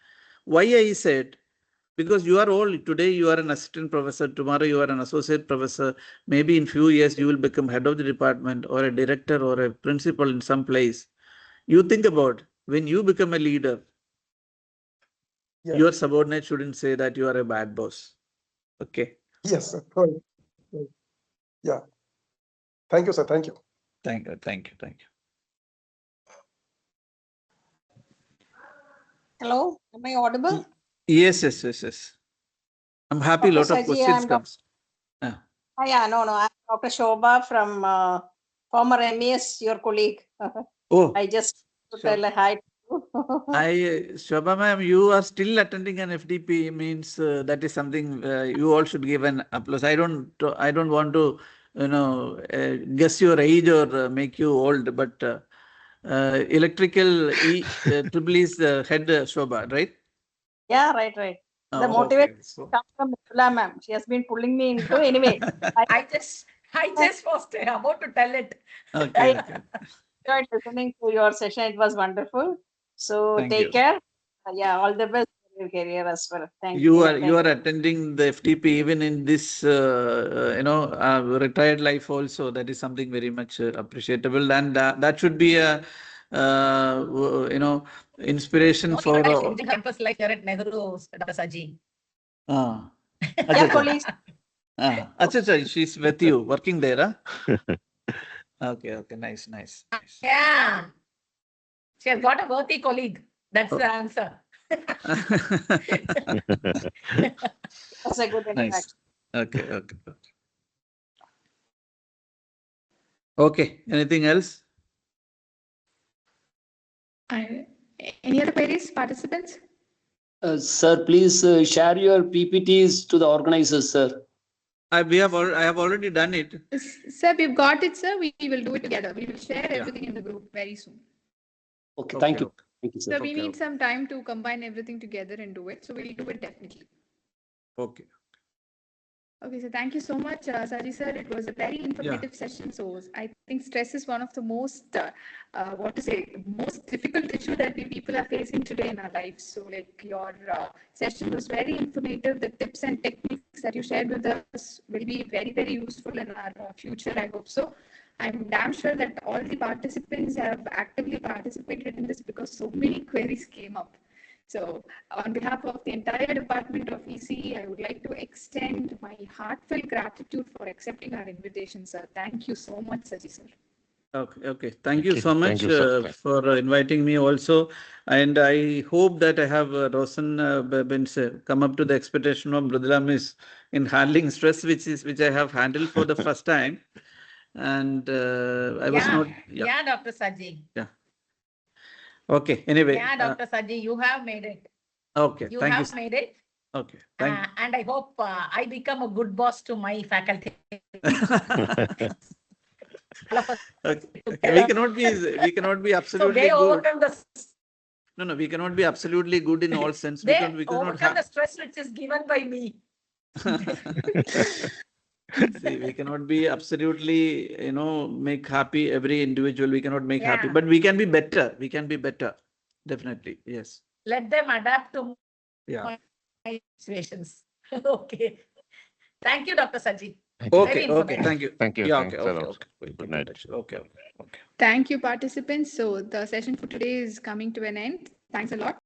Why I said, because you are all, today you are an assistant professor, tomorrow you are an associate professor, maybe in few years you will become head of the department or a director or a principal in some place. You think about when you become a leader, your subordinate shouldn't say that you are a bad boss. Okay. Yes, sir. Right. Right. Yeah. Thank you, sir. Thank you. Thank you. Hello, am I audible? Yes. I'm happy. Dr. Lot of Saji, questions I'm comes. no. I'm Dr. Shobha from former MES, your colleague. Oh, I just sure. tell a hi to you. Shobha ma'am, you are still attending an FDP, means that is something you all should give an applause. I don't want to, guess your age or make you old, but electrical triple is head Shobha, right? Yeah, right. The motivation comes from Mithila ma'am. She has been pulling me into anyway. I just was about to tell it. Okay. I enjoyed listening to your session. It was wonderful. So Thank take you. care. Yeah, all the best for your career as well. Thank You you. are attending the FTP even in this retired life also. That is something very much appreciable, and that should be a inspiration for campus life here at Nehru, Dr. Saji. Colleagues. Acha, she's with you, working there, huh? Okay, nice. Yeah, she has got a worthy colleague. That's the answer. That's a good Nice. interaction. Okay. Anything else? Any other queries, participants? Sir, please share your PPTs to the organizers, sir. I have already done it. Sir, we've got it, sir. We will do it together. We will share everything in the group very soon. Okay, thank you. Thank you, sir. So we need some time to combine everything together and do it. So we'll do it definitely. Okay. Okay, so thank you so much, Saji sir. It was a very informative session. So I think stress is one of the most, most difficult issue that we people are facing today in our lives. So like your session was very informative. The tips and techniques that you shared with us will be very, very useful in our future. I hope so. I'm damn sure that all the participants have actively participated in this because so many queries came up. So on behalf of the entire department of ECE, I would like to extend my heartfelt gratitude for accepting our invitation, sir. Thank you so much, Saji sir. Okay. Thank you so much for inviting me also. And I hope that I have come up to the expectation of Mridula Miss in handling stress, which I have handled for the first time. and I was not. Yeah, Dr. Saji. Okay. Anyway. Yeah, Dr. Saji, you have made it. Okay. You Thank have you. made it. Okay. Thank you. And I hope I become a good boss to my faculty. Okay. We cannot be So absolutely they good. overcome the No, we cannot be absolutely good in all sense. they We cannot overcome the stress which is given by me. See, we cannot be absolutely, make happy every individual. We cannot make happy, Yeah. but we can be better. We can be better. Definitely. Yes. Let them adapt to Yeah. my situations. Okay. Thank you, Dr. Saji. Very Okay. Okay. informative. Thank you. Thank you. Yeah. Thanks Okay. a Okay. lot. Okay. We'll Good get in night. touch. Okay. Okay. Okay. Thank you, participants. So the session for today is coming to an end. Thanks a lot.